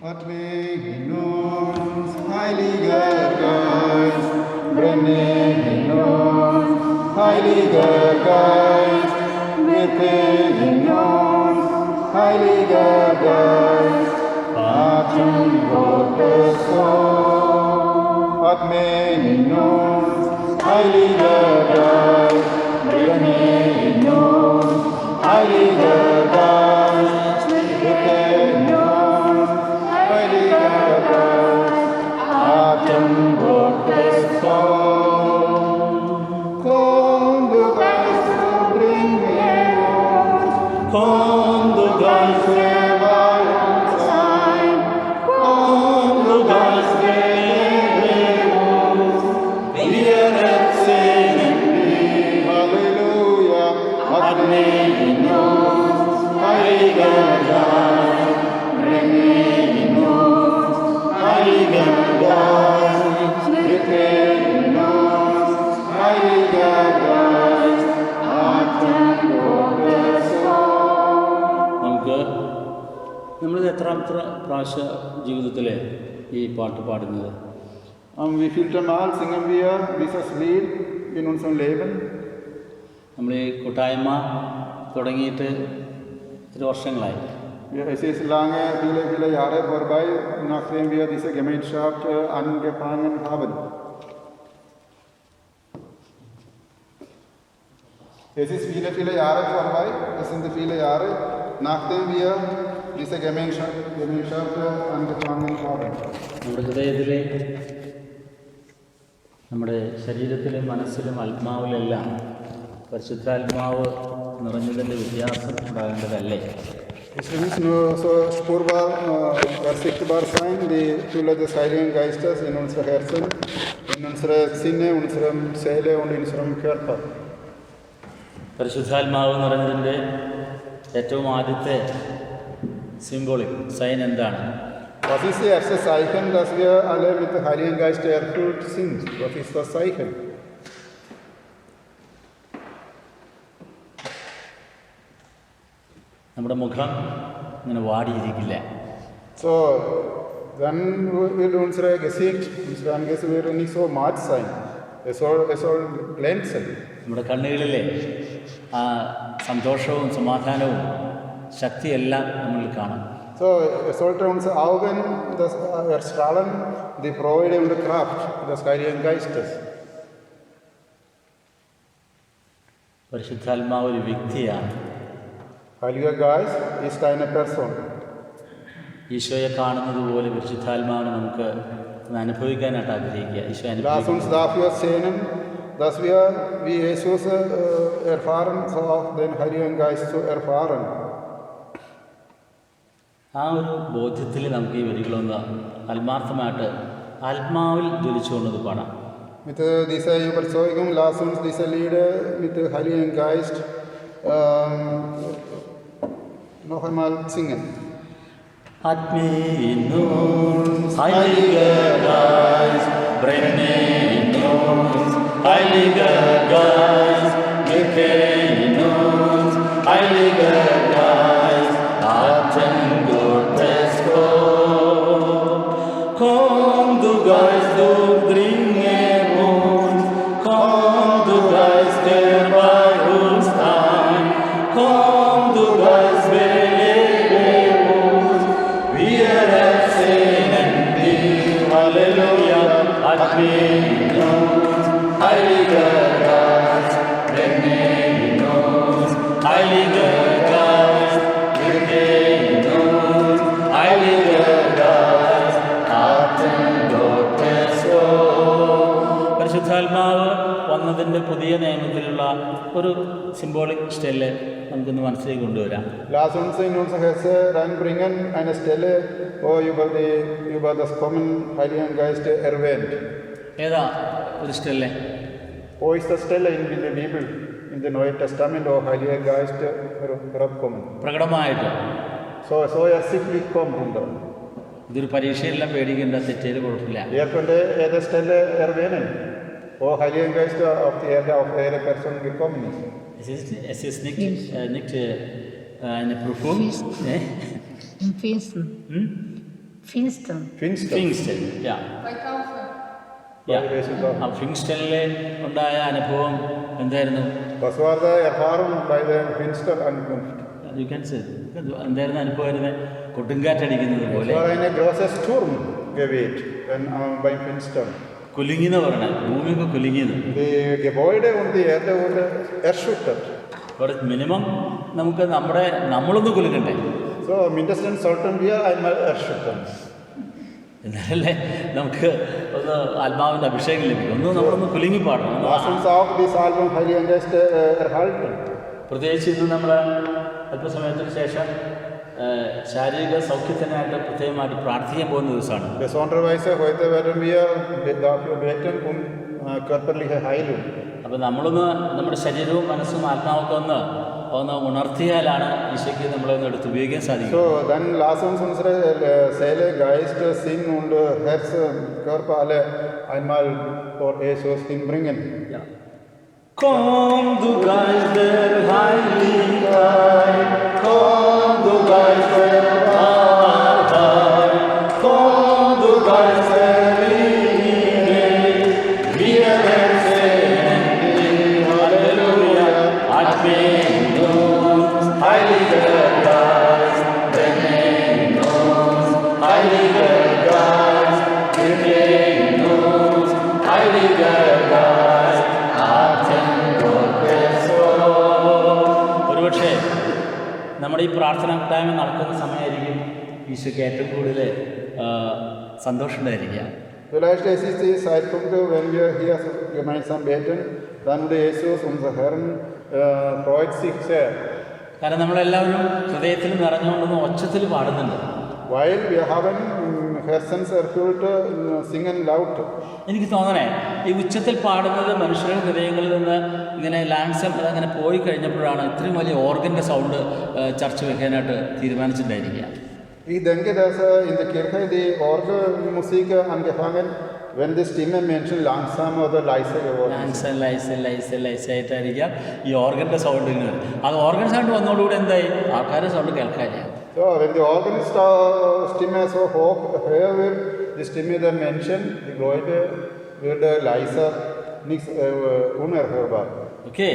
Atme in uns, Heiliger Geist, brenne in uns, Heiliger Geist, wirke in uns, Heiliger Geist, Atem Gottes Sohn. Atme in uns, Heiliger Geist, brenne in uns, Heiliger Geist, wirke in uns, Heiliger Geist, Atem Gottes Sohn. Komm, du Geist, bringe uns, komm, du Geist, bei uns sein, komm, du Geist, lehre uns, wir erzählen dich. Halleluja, Atme in uns, Heiliger Geist, bringe in uns, Heiliger Geist, wirke in uns, Heiliger Geist, Atem Gottes Sohn. നമുക്ക് നമ്മളിത് എത്രാമത്തെ പ്രാവശ്യ ജീവിതത്തിൽ ഈ പാട്ട് പാടുന്നത്? Wie vielte Mal singen wir dieses Lied in unserem Leben? നമ്മൾ ഈ കൂട്ടായ്മ തുടങ്ങിയിട്ട് ഇത്ര വർഷങ്ങളായി. Es ist lange, viele Jahre vorbei, nachdem wir diese Gemeinschaft angefangen haben. Es ist viele Jahre vorbei, es sind viele Jahre, nachdem wir diese Gemeinschaft angefangen haben. നമ്മുടെ ഹൃദയത്തിലെ, നമ്മുടെ ശരീരത്തിലും മനസ്സിലും ആത്മാവിലെല്ലാം പരിശുദ്ധാത്മാവ് നിറഞ്ഞതിൻ്റെ വ്യത്യാസം ഉണ്ടാകേണ്ടതല്ലേ? Es muss nur so spürbar, sichtbar sein, die Fülle des Heiligen Geistes in unserem Herzen, in unserer Sinne, in unserer Seele und in unserem Körper. പരിശുദ്ധാത്മാവ് നിറഞ്ഞതിൻ്റെ ഏറ്റവും ആദ്യത്തെ സിംബോളിക് സൈൻ എന്താണ്? Was ist das erste Zeichen, dass wir alle mit dem Heiligen Geist erfüllt sind? Was ist das Zeichen? നമ്മുടെ മുഖം ഇങ്ങനെ വാടിയിരിക്കില്ല. So, dann wird unser Gesicht wird nicht so matt sein. Es soll glänzen. നമ്മുടെ കണ്ണുകളിലെ ആ സന്തോഷവും സമാധാനവും ശക്തിയെല്ലാം നമ്മളിൽ കാണാം. So, es sollte unsere Augen erstrahlen, die Freude und die Kraft des Heiligen Geistes. പരിശുദ്ധാത്മാവ് ഒരു വ്യക്തിയാണ്. Heiliger Geist ist eine Person. ഈശോയെ കാണുന്നത് പോലെ പരിശുദ്ധാത്മാവിനെ നമുക്ക് അനുഭവിക്കാനായിട്ട് ആഗ്രഹിക്കുക. Isho Lass uns dafür sehnen, dass wir wie Jesus erfahren, so auch den Heiligen Geist zu erfahren. ആ ഒരു ബോധ്യത്തിൽ നമുക്ക് ഈ വരികളൊന്ന് ആത്മാർത്ഥമായിട്ട് ആത്മാവിൽ ജ്വലിച്ചുകൊണ്ടത് പാടാം. Mit dieser Überzeugung, lass uns diese Lieder mit dem Heiligen Geist noch einmal singen. Atme in uns, Heiliger Geist, brenne in uns, Heiliger Geist, wirke in uns, Heiliger Geist, Atem Gottes Sohn. Komm, du Geist, durchdringe uns, komm, du Geist, der bei uns ein, komm, du Geist, belebe uns, wir ersehnen dich. Halleluja, Atme in uns, Heiliger Geist, brenne in uns, Heiliger Geist, wirke in uns, Heiliger Geist, Atem Gottes Sohn. പരിശുദ്ധാത്മാവ് വന്നതിൻ്റെ പുതിയ നിയമത്തിലുള്ള ഒരു സിംബോളിക് സ്റ്റെല്ല് നമുക്കൊന്ന് മനസ്സിലേക്ക് കൊണ്ടുവരാം. Lass uns in unser Herz reinbringen eine Stelle, wo über das Kommen Heiligen Geist erwähnt. ഏതാ ഒരു സ്റ്റെല്ല്? Wo ist das Stelle in der Bibel, in dem Neuen Testament, wo Heiliger Geist herabkommen? പ്രകടമായിട്ട് So ersichtlich kommt runter. ഇതൊരു പരീക്ഷയെല്ലാം പേടിക്കേണ്ട, തെറ്റേല് കുഴപ്പമില്ല. Wer könnte jede Stelle erwähnen, wo Heiliger Geist auf jede Person gekommen ist? Es ist nicht eine Prüfung. Im Pfingsten. Pfingsten. ഫിങ്സ്റ്റൺ ആ ഫിങ്സ്റ്റണിലെ ഉണ്ടായ അനുഭവം എന്തായിരുന്നു? Was war die Erfahrung bei der Pfingster-Ankunft? You can say എന്തായിരുന്നു അനുഭവമായിരുന്നു? കൊടുങ്കാറ്റടിക്കുന്നത് Es പോലെ war eine große Sturm geweht beim Pfingstern. കുലുങ്ങിന്ന് പറഞ്ഞാൽ ഭൂമിയൊക്കെ കുലുങ്ങിയത്. Die Gebäude und die Erde wurde erschüttert. അവിടെ മിനിമം നമുക്ക് നമ്മളൊന്ന് കുലുങ്ങണ്ടേ? So, mindestens sollten wir einmal erschüttern. എന്നാലല്ലേ നമുക്ക് ഒന്ന് ആത്മാവിൻ്റെ അഭിഷേകം ലഭിക്കും. നമ്മളൊന്ന് കുലുങ്ങി പാടണം. Lass uns auch die Salbung Heiligen Geist erhalten. പ്രത്യേകിച്ച് ഇന്ന് നമ്മൾ അല്പസമയത്തിന് ശേഷം ശാരീരിക സൗഖ്യത്തിനായിട്ട് പ്രത്യേകമായിട്ട് പ്രാർത്ഥിക്കാൻ പോകുന്ന ദിവസമാണ്. Besondererweise heute werden wir dafür beten körperliche Heilung. അപ്പോൾ നമ്മളൊന്ന് നമ്മുടെ ശരീരവും മനസ്സും ആത്മാവൊക്കെ ഒന്ന് ഉണർത്തിയാലാണ് ഈശോയ്ക്ക് നമ്മളൊന്ന് എടുത്ത് ഉപയോഗിക്കാൻ സാധിക്കും. So, dann lass uns unsere Seele, Geist, Sinn und Herz, Körper alle einmal vor Jesus hinbringen. Ja. Komm, du Geist der Heiligkeit, komm, du Geist der Wahrheit, komm, du Geist der Liebe, wir ersehnen dich, Halleluja, atme in uns, Heiliger Geist, brenne in uns, Heiliger Geist, wirke in uns, Heiliger Geist, ഒരുപക്ഷെ നമ്മുടെ ഈ പ്രാർത്ഥനാ കൂട്ടായ്മ നടക്കുന്ന സമയമായിരിക്കും ഈശോയ്ക്ക് ഏറ്റവും കൂടുതൽ സന്തോഷം ഉണ്ടായിരിക്കുക. Vielleicht ist es die Zeitpunkt, wenn wir hier gemeinsam beten, dann wurde Jesus, unser Herrn, freut sich sehr. കാരണം നമ്മളെല്ലാവരും ഹൃദയത്തിൽ നിറഞ്ഞുകൊണ്ടൊന്ന് ഒച്ചത്തിൽ പാടുന്നുണ്ട്. Weil wir haben herzenserfüllt singen laut. എനിക്ക് തോന്നണേ ഈ ഉച്ചത്തിൽ പാടുന്നത് മനുഷ്യരുടെ ഹൃദയങ്ങളിൽ നിന്ന് ഇങ്ങനെ ലാൻസം അതങ്ങനെ പോയി കഴിഞ്ഞപ്പോഴാണ് ഇത്രയും വലിയ ഓർഗൻ്റെ സൗണ്ട് ചർച്ച വെക്കാനായിട്ട് തീരുമാനിച്ചിട്ടുണ്ടായിരിക്കുക. Ich denke, dass in der Kirche die Orgelmusik angefangen, wenn die Stimme Menschen langsam oder leise geworden ist. ലൈസായിട്ടായിരിക്കാം ഈ ഓർഗൻ്റെ സൗണ്ട് ഇങ്ങനെ വരും. അത് ഓർഗൻ സൗണ്ട് വന്നതോടുകൂടി എന്തായി ആൾക്കാരുടെ സൗണ്ട് കേൾക്കാനില്ല. So, wenn die Orgelstimme so hoch höher wird, die Stimme der Menschen, die Gläubige, wird leiser, nichts unerhörbar. Okay.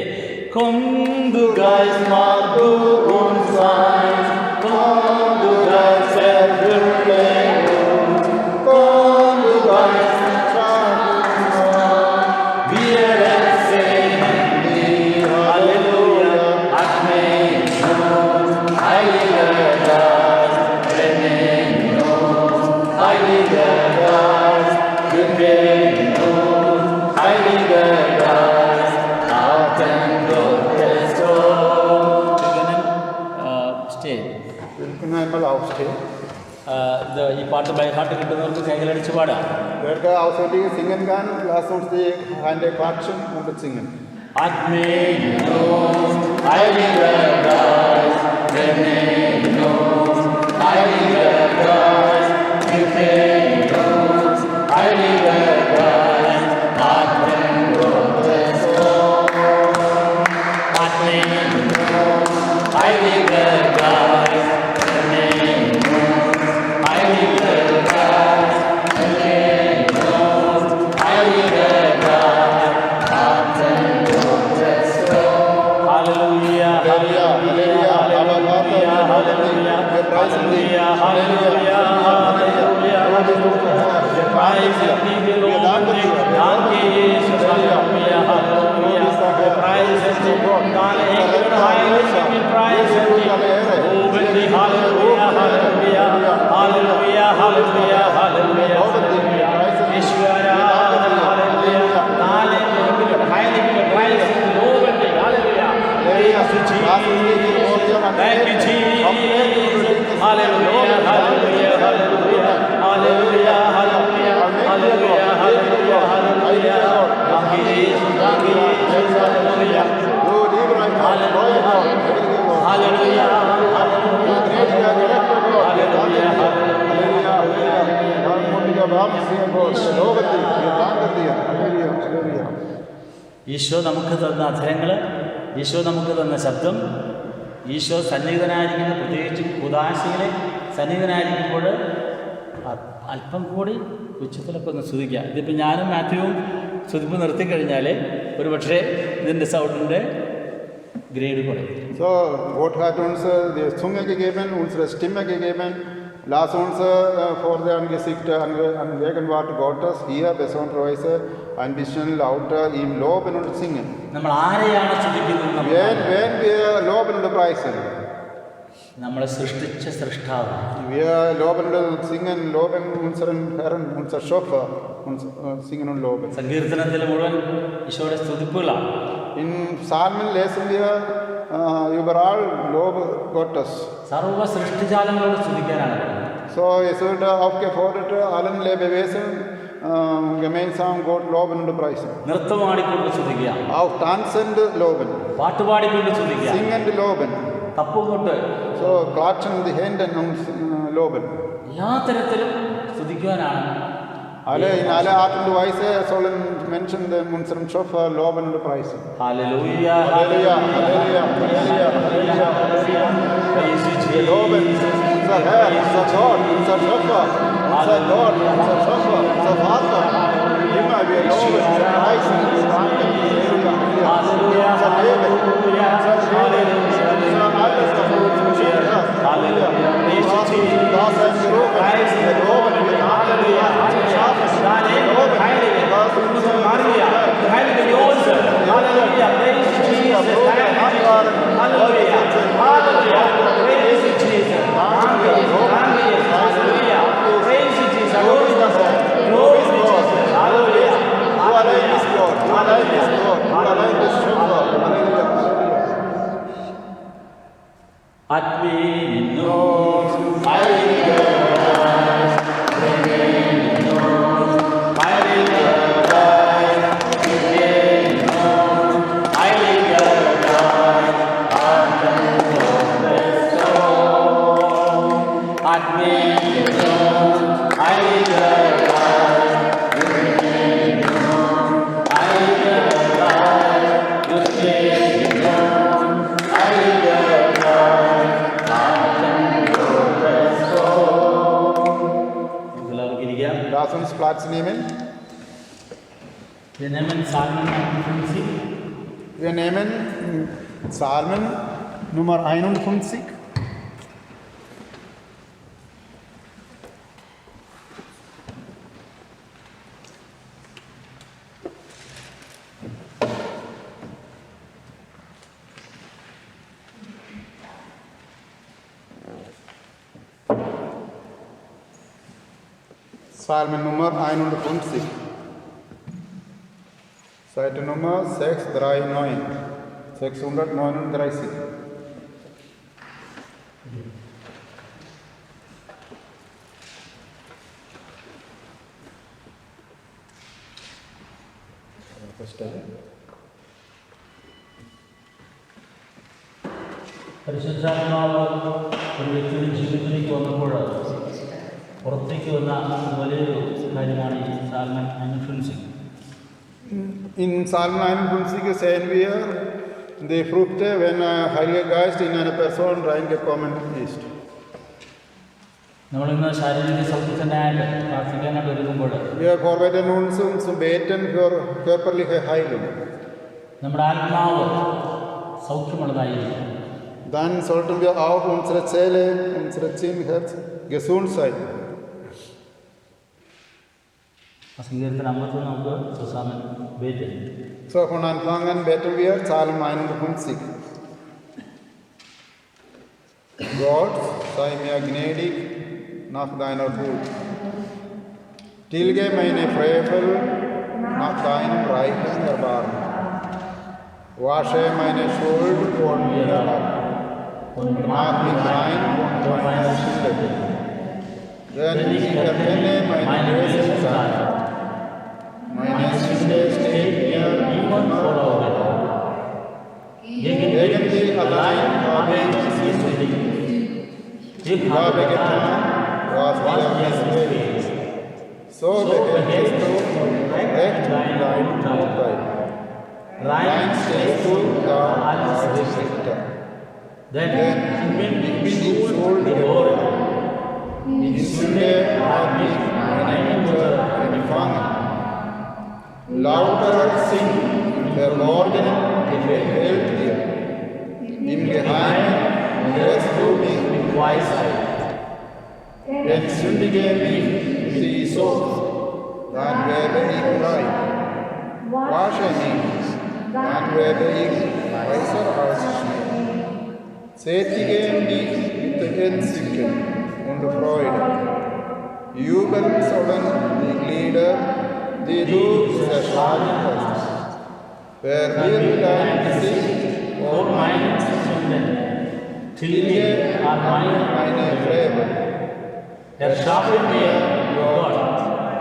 Komm, du Geist, mach du uns eins. Komm, du Geist, erfülle uns. Komm, du Geist, schaff uns an. Wir ersehnen dich, Halleluja, atme in uns, Heiliger Geist, brenne in uns, Heiliger Geist, wirke in uns, Heiliger Geist, Atem Gottes Sohn. Wir können einmal aufstehen. ഈ പാട്ട് ബൈഹാർട്ട് കിട്ടുന്നവർക്ക് കൈകളടിച്ച് പാടാം. Wer auswendig singen kann, lass uns die Hände klatschen und singen. Atme in uns, Heiliger Geist, brenne in uns, Heiliger Geist, wirke in uns, Heiliger Geist, Atem Gottes Sohn. Atme in uns, Heiliger Geist, brenne in uns, Heiliger Geist, wirke in uns, Heiliger Geist, Atem Gottes Sohn. Halleluja, Halleluja, Halleluja, Halleluja, Halleluja, Halleluja, Halleluja. Wir preisen dich, wir loben dich. Danke, Jesus, Halleluja, Halleluja. Wir preisen dich, deine Engel und Heiligen, wir preisen dich. Loben dich, Halleluja, Halleluja, Halleluja, Halleluja, Halleluja, Halleluja. Ich schwöre, Halleluja, deine Engel und Heiligen, wir preisen dich, loben dich, Halleluja. Thank you, Jesus. Hallelujah, hallelujah, hallelujah, hallelujah, hallelujah, hallelujah, hallelujah, hallelujah. Thank you, Jesus, thank you, Jesus, hallelujah. Hallelujah, hallelujah, Isho നമുക്ക് തന്ന അധരങ്ങൾ, ഈശോ നമുക്ക് തന്ന ശബ്ദം, ഈശോ സന്നിഹിതനായിരിക്കുന്ന പ്രത്യേകിച്ചും കുദാശികളെ സന്നിഹിതനായിരിക്കുമ്പോൾ അല്പം കൂടി ഉച്ചത്തിലൊക്കെ ഒന്ന് സ്തുതിക്കുക. ഇതിപ്പോൾ ഞാനും മാത്യുവും സ്തുതിപ്പ് നിർത്തിക്കഴിഞ്ഞാൽ ഒരു പക്ഷേ ഇതിൻ്റെ സൗണ്ടിൻ്റെ ഗ്രേഡ് കുറയും. So Gott hat uns die Zunge gegeben, unsere Stimme gegeben. Lass uns vor der Angesicht an Gegenwart Gottes hier besonderweise ein bisschen lauter ihm loben und singen. നമ്മൾ ആരെയാണ് സ്തുതിക്കുന്നത്? Wenn wir loben und preisen, നമ്മളെ സൃഷ്ടിച്ച സൃഷ്ടാവ്. wir loben und singen, loben unseren Herrn, unser Schöpfer, und singen und loben. സങ്കീർത്തനത്തിൽ മുഴുവൻ ഈശോയുടെ സ്തുതിപ്പുകളാണ്. In Psalmen lesen wir überall Lob Gottes. സർവ്വ സൃഷ്ടിജാലങ്ങളോട് സ്തുതിക്കാനാണ്. So es wird aufgefordert, allen Lebewesen gemeinsam Gott loben und preisen. നൃത്തമാടിക്കൊണ്ട് സ്തുതിക്കുക. Auch tanzend loben. പാട്ടുപാടിക്കൊണ്ട് സ്തുതിക്കുക. Singend loben. തപ്പുകൊണ്ട്. So klatschen die Hände und loben. എല്ലാ തരത്തിലും സ്തുതിക്കുവാനാണ്. In alle Art und Weise sollen Menschen unseren Schöpfer loben und preisen. Halleluja, Halleluja, Halleluja, Halleluja, Halleluja, Halleluja. Wir loben unser Herr, unser Gott, unser Schöpfer, unser Gott, unser Schöpfer, unser Vater. Immer wir loben, wir preisen, wir danken. Halleluja, unser Leben, unser Leben, unser alles, was du uns geschenkt hast. Halleluja. Du hast uns in Dasein gerufen. Wir loben, wir danken dir. Lass uns Platz nehmen. Wir nehmen Psalmen 51. Wir nehmen Psalmen Nummer 51. Psalmen Nummer 51. Seite Nummer 639. 639. പരിശുദ്ധാത്മാവ് ഒരു വ്യക്തിയുടെ ജീവിതത്തിലേക്ക് വന്നപ്പോൾ പുറത്തേക്ക് വന്ന വലിയൊരു കാര്യമാണ് ഈ salmon influencing. In Psalm 51 sehen wir die Früchte, wenn Heiliger Geist in eine Person reingekommen ist. നമ്മളിന്ന് ശാരീരിക സൗഖ്യത്തിനായിട്ട് പ്രാർത്ഥിക്കാനായിട്ട് ഒരുങ്ങുമ്പോൾ Wir vorbereiten uns zum Beten für körperliche Heilung. നമ്മുടെ ആത്മാവ് സൗഖ്യമുള്ളതായിരിക്കും. Dann sollten wir auch unsere Seele, unsere Herz gesund sein. ആ സങ്കീർത്തനം 50 നമുക്ക് സുസാമൻ ബേറ്റ്. So von Anfang an beten wir Psalm 51. Gott, sei mir gnädig nach deiner Huld. Tilge meine Frevel nach deinem reichen Erbarmen. Wasche meine Schuld von mir ab und mach mich rein von meiner Sünde. Denn ich erkenne meine Bösen Seite. Meine Sünde steht mir immer vor Augen. Gegen dich allein habe ich gesündigt. Ich habe getan, was dir missfällt. So behältst du Recht dein Urteil. Rein stehst du da als Richter. Denn ich bin die Schuld geboren. In Sünde habe lauter singen, verborgenen gefällt dir. Im Geheimen hörst du mich mit Weisheit. Entsündige mich mit die Sucht, dann werde ich rein. Wasche mich, dann werde ich weißer als Schnee. Sättige mich mit Entzücken und Freude. Jubeln sollen die Glieder, die du zerschlagen hast. Verwirre dein Gesicht vor meinen Sünden. Tilge meine Frevel. Erschaffe mir, Gott,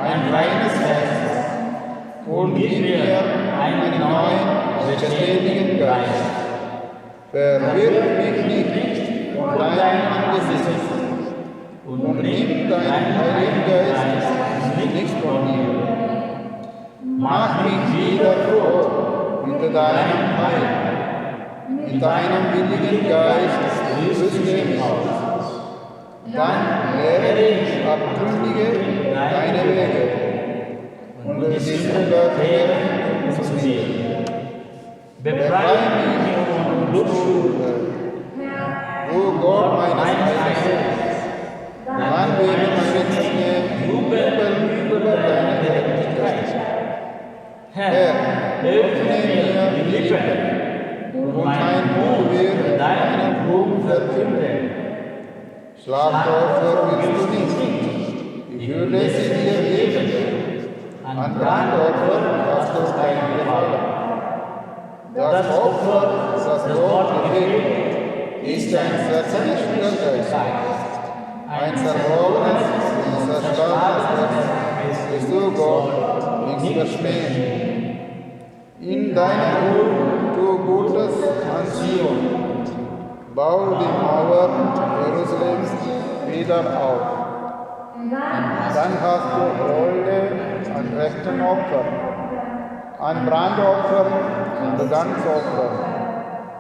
ein reines Herz und gib mir einen neuen, beständigen Geist. Verwirf mich nicht von deinem Angesicht und nimm deinen Heiligen Geist nicht von mir. Mach mich wieder froh unter deinem Heil. Mit deinem willigen Geist rüste mich aus. Dann lehre ich abgründige deine Wege und die Sünder zu dir. Befreie mich von Blutschuld, o Gott meines Heils. Dann werde meine Zunge jubeln über deine Gerechtigkeit. Herr, öffne mir die Lippen, und mein Mund wird deinen Ruhm verkünden. Schlagopfer willst du nicht, ich würde sie dir geben. An Brandopfer hast du kein Gefallen. Das Opfer, das Gott gefällt, ist ein zerknirschender Geist. Ein zerbrochenes und zerschlagenes Herz bist du, Gott, nichts verspähen. In deiner Ruhe tu Gutes an Zion. Bau die Mauer Jerusalems wieder auf. Dann hast du Freude an rechten Opfern, an Brandopfern und Dankopfern.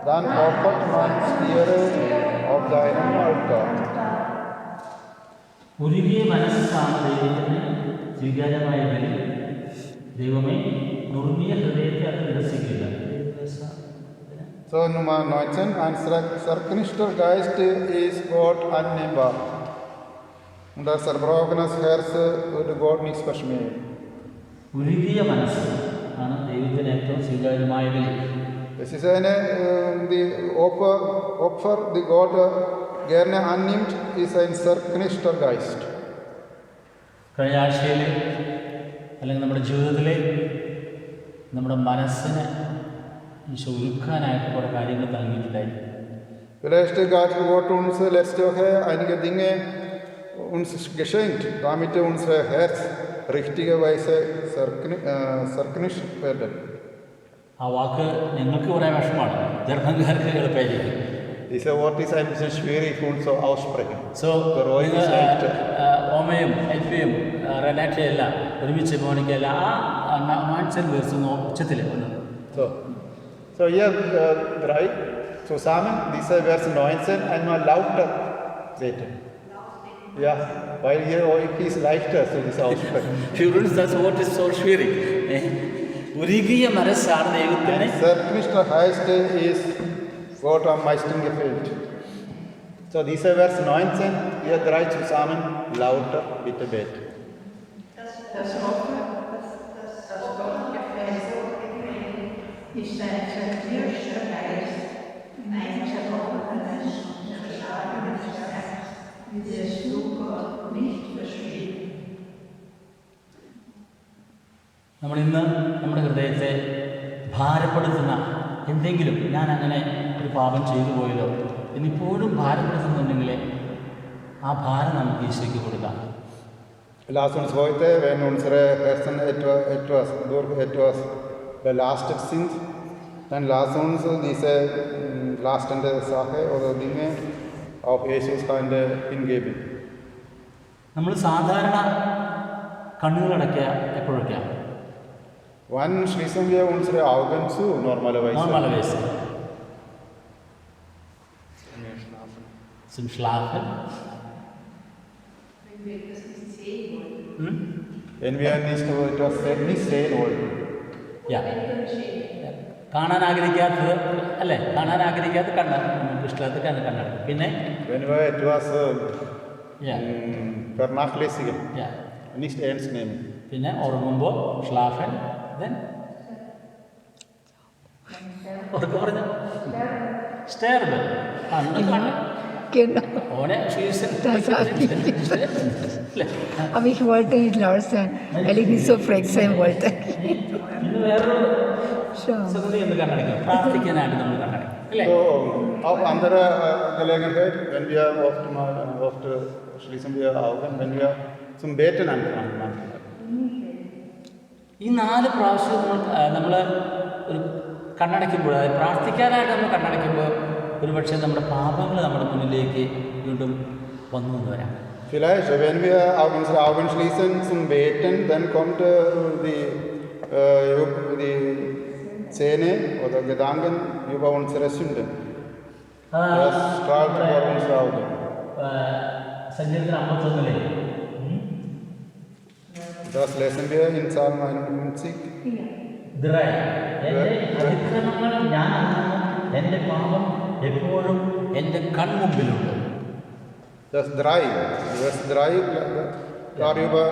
Dann opfert man Tiere auf deinem Altar. ഉരുകിയ മനസ്സാണ് ദൈവത്തിന് സ്വീകാര്യമായ ബലി. ദൈവമേ, നുറുങ്ങിയ ഹൃദയത്തെ അത് നിരസിക്കില്ല. So Nummer 19, ein zerknirschter Geist ist Gott annehmbar. Und das zerbrochenes Herz würde Gott nichts verschmähen. ഉരുകിയ മനസ്സ് ആണ് ദൈവത്തിന് ഏറ്റവും സ്വീകാര്യമായ ബലി. Es ist die Opfer, die Gott gerne annimmt, ist ein zerknirschter Geist. കഴിഞ്ഞ ആഴ്ചയിൽ അല്ലെങ്കിൽ നമ്മുടെ ജീവിതത്തിൽ നമ്മുടെ മനസ്സിനെ ഈശോ ഒരുക്കാനായിട്ട് കുറേ കാര്യങ്ങൾ നൽകിയിട്ടുണ്ടായിരുന്നു. Vielleicht hat Gott uns letzte Woche einige Dinge uns geschenkt, damit unser Herz richtigerweise zerknirscht werden. ആ വാക്ക് ഞങ്ങൾക്ക് പറയാൻ വിഷമമാണ്, ജർമ്മൻകാർക്ക് എളുപ്പമായിരിക്കും. Dieser Wort ist ein bisschen schwierig und so aussprechen. So ഓമയും എൽഫയും റെനാറ്റയും എല്ലാം ഒരുമിച്ച് മോണിക്കല്ല ആ മാൻസൽ വേഴ്സ് ഉച്ചത്തിൽ So hier drei zusammen, dieser Vers 19, einmal lauter beten. Ja, weil hier euch ist leichter, so das aussprechen. Für uns das Wort ist so schwierig. ഉരുകിയ മനസ്സാണ് ദൈവത്തിന്. Zerknirschter heißt ist Gott am meisten gefällt. So dieser Vers 19, ihr drei zusammen lauter bitte beten. Das Opfer, das Gott gefällt, ist ein zerknirschter Geist, ein zerbrochenes und zerschlagenes Herz, das du Gott nicht verstehst. നമ്മളിന്ന് നമ്മുടെ ഹൃദയത്തെ ഭാരപ്പെടുത്തുന്ന എന്തെങ്കിലും, ഞാൻ അങ്ങനെ ഒരു പാപം ചെയ്തു പോയല്ലോ എന്നിപ്പോഴും ഭാരപ്പെടുത്തുന്നുണ്ടെങ്കിൽ ആ ഭാരം നമുക്ക് ഈശോയ്ക്ക് കൊടുക്കാം. Lass uns heute, wenn unsere Herzen durch etwas belastet sind, dann lass uns diese belastende Sache oder Dinge auf Jesus Hände hingeben. നമ്മൾ സാധാരണ കണ്ണുകളടയ്ക്കുക എപ്പോഴൊക്കെയാണ്? Wann schließen wir unsere Augen zu, normalerweise? Normalerweise. Zum Schlafen. Wenn wir das nicht sehen wollen. Wenn wir etwas nicht sehen wollen. കാണാൻ ആഗ്രഹിക്കാത്തത് അല്ലേ, കാണാൻ ആഗ്രഹിക്കാത്ത കണ്ണ്, ഇഷ്ടത്ത് കണ്ണടക്കും. പിന്നെ it was vernachlässigen, nicht ernst nehmen. പിന്നെ ഉറങ്ങുമ്പോൾ ഷ്ലാഫൻ, ഉറക്കെ പറഞ്ഞു സ്റ്റേർബ് കണ്ണ് ഓനെ Aber ich wollte nicht laut sein, weil ich nicht so frech sein wollte. പിന്നെ വേറൊരു സംഗതി എന്ത് കണ്ണടയ്ക്കും, പ്രാർത്ഥിക്കാനായിട്ട് നമ്മൾ കണ്ണടയ്ക്കും അല്ലേ. So, auf andere Gelegenheit, wenn wir oft schließen wir Augen, wenn wir zum Beten anfangen. ഈ 4 പ്രാവശ്യം നമ്മൾ ഒരു കണ്ണടയ്ക്കുമ്പോൾ, അതായത് പ്രാർത്ഥിക്കാനായിട്ട് നമ്മൾ കണ്ണടയ്ക്കുമ്പോൾ ഒരുപക്ഷെ നമ്മുടെ പാപങ്ങൾ നമ്മുടെ മുന്നിലേക്ക് വീണ്ടും വന്നു എന്ന് വരാം. Vielleicht, wenn wir unsere Augen schließen zum Beten, dann kommt die Szene oder Gedanken über unsere Sünden. Das strahlt vor unsere Augen. സങ്കീർത്തനം 51 Das lesen wir in Psalm 51. എൻ്റെ അതിക്രമങ്ങൾ ഞാൻ അറിയുന്നു, എൻ്റെ പാപം എപ്പോഴും എൻ്റെ കൺമുമ്പിലുണ്ട്. Das 3, Vers 3 darüber.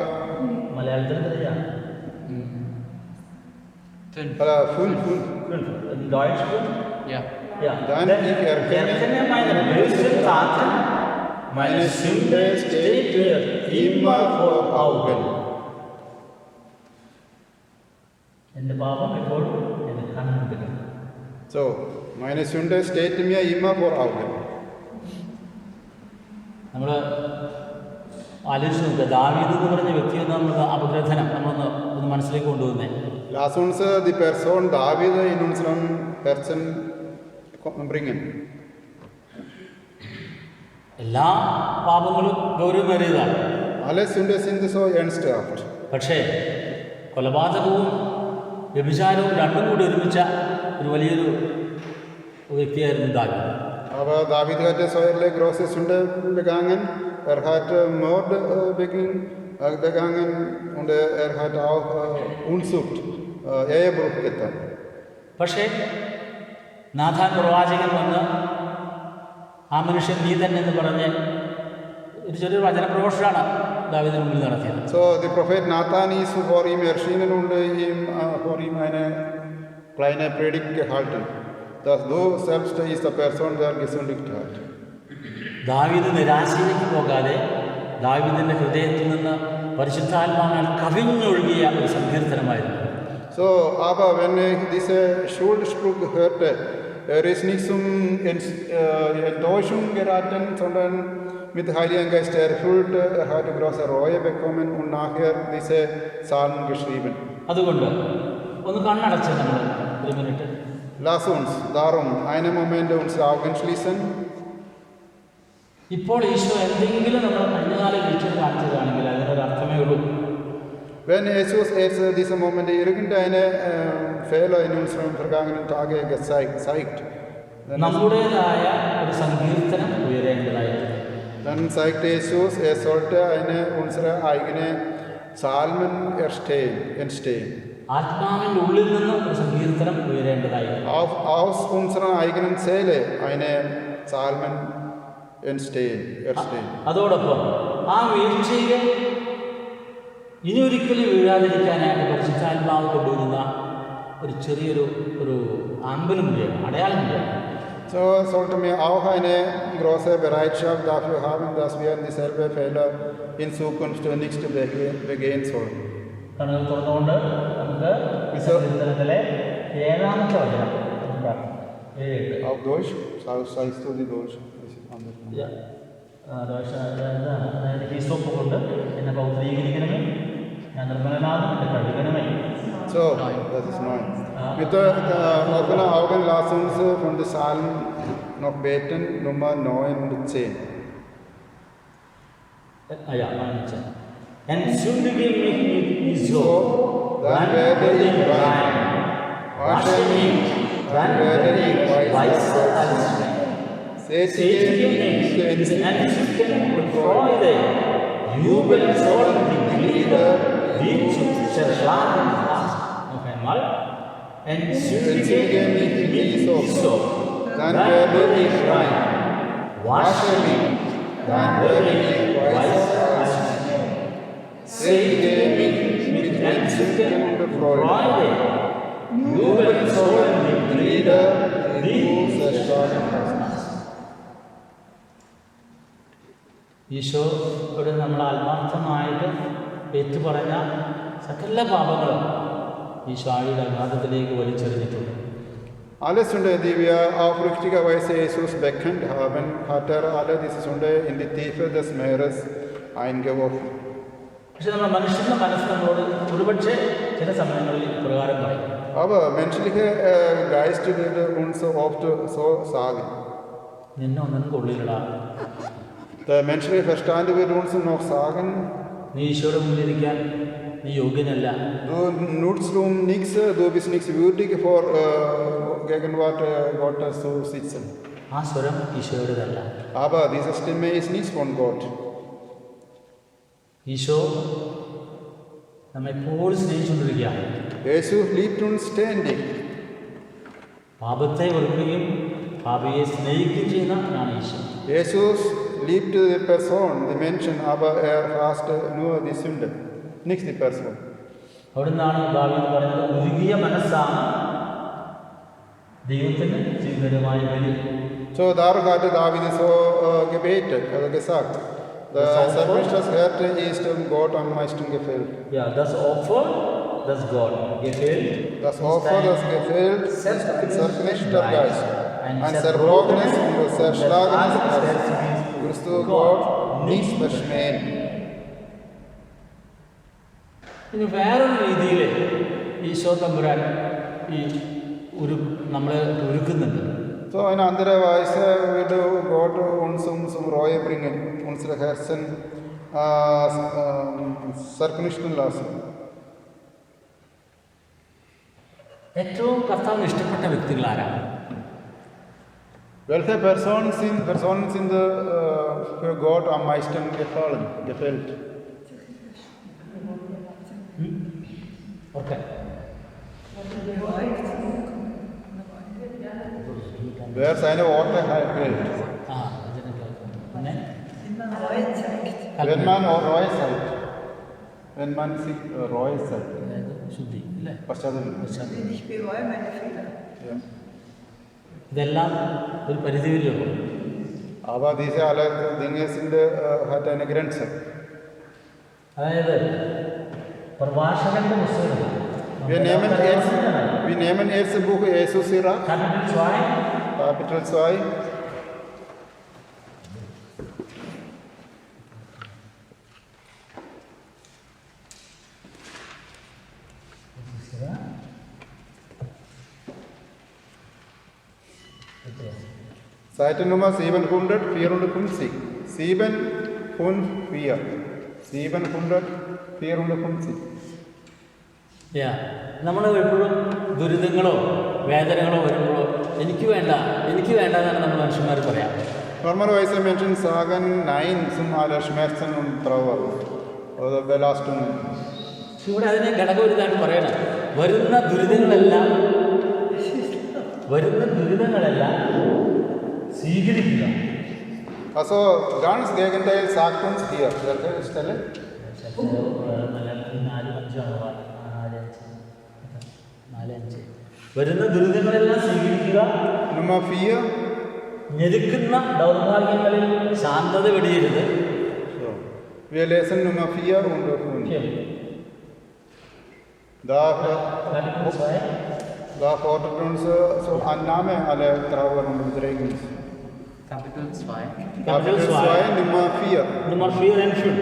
മലയാളത്തിൽ എത്രയാണ്? 5. In Deutsch 5? Ja. Dann ich erkenne meine bösen Taten, meine Sünde steht mir immer vor Augen. എൻ്റെ പാപം എപ്പോഴും എൻ്റെ കൺമുമ്പിലുണ്ട്. So, meine Sünde steht mir immer vor Augen. നമ്മൾ ആലോചിച്ച് നോക്കുക, ദാവീദ് എന്ന് പറഞ്ഞ വ്യക്തിയെ നമ്മൾ അപഗ്രഥനം നമ്മളൊന്ന് മനസ്സിലേക്ക് കൊണ്ടുവന്നേ. Lass uns die Person David in unserem Herzen bringen. എല്ലാ പാപങ്ങളും ഗൗരവമേറിയതാണ്. Alle Sünden sind so ernsthaft. പക്ഷേ കൊലപാതകവും വ്യഭിചാരവും രണ്ടും കൂടി ഒരുമിച്ച ഒരു വലിയൊരു വ്യക്തിയായിരുന്നു ദാവീദ്. Aber David hatte so eine große Sünde begangen. Hat Mord begangen und hat auch Unzucht, Ehebruch getan. പക്ഷേ നാഥാൻ പ്രവാചകൻ വന്ന് ആ മനുഷ്യൻ നീ തന്നെ എന്ന് പറഞ്ഞ് ഒരു ചെറിയൊരു വചനപ്രഘോഷമാണ് ദാവീദിന് മുന്നിൽ നടത്തിയത്. So the prophet Nathan is vor ihm erschienen und vor ihm eine kleine Predigt gehalten, dass du selbst ist der Person, der gesündigt hat. ദാവീദ് നിരാശയിലേക്ക് പോകാതെ ദാവീദിൻ്റെ ഹൃദയത്തിൽ നിന്ന് പരിശുദ്ധാത്മാവിനാൽ കവിഞ്ഞൊഴുകിയ ഒരു സങ്കീർത്തനമായിരുന്നു. So, aber wenn ich diese Schuldspruch hörte, ist nicht zum Enttäuschung geraten, sondern mit Heiligen Geist erfüllt. Hat große Reue bekommen und nachher diese Psalmen geschrieben. അതുകൊണ്ട് ഒന്ന് കണ്ണടച്ച് നമ്മൾ ഒരു minute. Lass uns darum einen Moment unsere Augen schließen. ഇപ്പോൾ ഈശോ എന്തെങ്കിലും നമ്മൾ കഴിഞ്ഞകാല വീഴ്ച കാണിച്ചതാണെങ്കിൽ അതിനൊരു അർത്ഥമേ ഉള്ളൂ. Wenn Jesus jetzt diesen Moment irgendeine Fehler in unseren vergangenen Tagen zeigt, നമ്മുടേതായ ഒരു സങ്കീർത്തനം ഉയരേണ്ടതായിരുന്നു. dann zeigt Jesus, sollte unsere eigene Psalmen entstehen. ആത്മാവിൻ്റെ ഉള്ളിൽ നിന്ന് ഒരു സങ്കീർത്തനം ഉയരേണ്ടതായിരുന്നു. Aus unserer eigenen Seele eine Psalmen entstehen. അതോടൊപ്പം ആ വീഴ്ചയിൽ ഇനി ഒരിക്കലും വീഴാതിരിക്കാനായിട്ട് പരിശുദ്ധാത്മാവ് കൊണ്ടുവരുന്ന ഒരു ചെറിയൊരു ആമ്പലും ചെയ്യണം, അടയാളം ചെയ്യണം. So sollten wir auch eine große Bereitschaft dafür haben, dass wir dieselbe Fehler in Zukunft nicht begehen sollen. കണ്ണുകൾ തുറന്നുകൊണ്ട് നമുക്ക് സങ്കീർത്തനത്തിലെ 7-ാമത്തെ വചനം Auf Deutsch? Sagst du die Deutsch? അതായത് ഹീസോപ്പ് കൊണ്ട് എന്നെ പൗത്രീകരിക്കണമേ, ഞാൻ നിർമ്മലനാകും, എന്നെ കഴുകണമേ. So, das ist 9. Mit offenen Augen lass uns von den Psalmen noch beten, Nummer 9 und 10. Entschuldige mich mit so, dann werde ich rein. Wasche mich, dann werde ich weißer als Schnee. Sättige mich in Entzücken und Freude, jubeln sollen die Glieder, die zu zerschlagen hast. Noch einmal. And Ensilge mich mit Hyssop, dann werde ich rein. Wasche mich, dann werde ich weißer als Schnee. Segne mich mit Entzücken und Freude. Jubeln sollen die Glieder, die du zerschlagen hast. ഈശോയോട് നമ്മൾ ആത്മാർത്ഥമായിട്ട് ഏറ്റുപറഞ്ഞ സകല പാപങ്ങളും ഈശോ ആഴിയുടെ അഗാധത്തിലേക്ക് വലിച്ചെറിഞ്ഞിട്ടുണ്ട്. Alle Sünder, die wir aufrichtigerweise Jesus bekannt haben, hat alle diese Sünde in die Tiefe des Meeres eingeworfen. പക്ഷെ നമ്മുടെ മനുഷ്യൻ്റെ മനസ്സ് നമ്മളോട് ഒരുപക്ഷെ ചില സമയങ്ങളിൽ പ്രകാരം പറയും. Aber menschliche Geist würde uns oft so sagen. നിന്നെ ഒന്നും കൊള്ളില്ലടാ. Der menschliche Verstand wird uns noch sagen, നീ ഈശോയുടെ മുന്നിലിരിക്കാൻ നീ യോഗ്യനല്ല. du nutzt nichts, du bist nicht würdig vor Gegenwart Gottes zu sitzen. ആ സ്വരം ഈശോയുടേതല്ല. Aber diese Stimme ist nicht von Gott. Isho നമ്മെ എപ്പോഴും സ്നേഹിച്ചുകൊണ്ടിരിക്കുകയാണ്. Jesus liebt uns ständig. പാപത്തെ വെറുക്കുകയും പാപിയെ സ്നേഹിക്കുകയും ചെയ്യുന്നതാണ് Isho. Jesus liebt die Person, die Menschen, aber hasst nur die Sünde, nicht die Person. അവിടെ നിന്നാണ് ദാവീദ് പറയുന്നത്, ഉരുകിയ മനസ്സാണ് ദൈവത്തിന് സ്വീകാര്യമായ ബലി. So darum hat David so gebetet, gesagt, das zerbrechtes Herz ist Gott am meisten gefällt. Ja, das Opfer, das Gott gefällt. Das Opfer, das gefällt, ist ein zerknirschter Geist, ein zerbrochenes und zerschlagenes Herz. Wirst du Gott nicht verschmähen. ഇനി വേറൊരു രീതിയിൽ ഈശോ തമ്പുരാൻ ഈ നമ്മളെ ഒരുക്കുന്നുണ്ട്. So eine andere Weise wird Gott uns zum Reue bringen, unsere Herzen zerknirschen lassen. ഏറ്റവും കർത്താവിന് ഇഷ്ടപ്പെട്ട വ്യക്തികൾ ആരാണ്? Welche Personen sind für Gott am meisten gefällt? Okay. Wer seine Worte hält. Wenn man Reue zeigt. Wenn man sich Reue zeigt. ശുദ്ധി അല്ലേ? Ich bereue meine Fehler. Ja. ഇതെല്ലാം ഒരു പരിധി വരെയുള്ളൂ. Aber diese alle Dinge hat eine Grenze. അതായത് പ്രഭാഷകന്റെ പുസ്തകം Wir nehmen jetzt Buch Jesus Sirach, Kapitel 2. Seite Nummer 754. 754. 754. നമ്മൾ എപ്പോഴും ദുരിതങ്ങളോ വേദനകളോ വരുമ്പോഴോ എനിക്ക് വേണ്ട എന്നാണ് നമ്മൾ മനുഷ്യന്മാർ പറയാം. Normalerweise Menschen sagen Nein zum aller Schmerzen und Trauer oder Belastungen. ഇവിടെ അതിനെ ഘടകവരുതായിട്ട് പറയണം. വരുന്ന ദുരിതങ്ങളെല്ലാം സ്വീകരിക്കുക. Also ganz Gegenteil sagt uns hier. Welche Stelle? വരുന്ന ദുരിതങ്ങളെല്ലാം സ്വീകരിക്കുക. Nummer 4. ഞെരുക്കുന്ന ദൗർഭാഗ്യങ്ങളിൽ ശാന്തത വെടിയരുത്. Wir lesen Nummer 4 und 5. Da fordert uns so Annahme aller Trauer und Bedrängnis. Kapitel 2. Kapitel 2, Nummer 4. Nummer 4 und 5.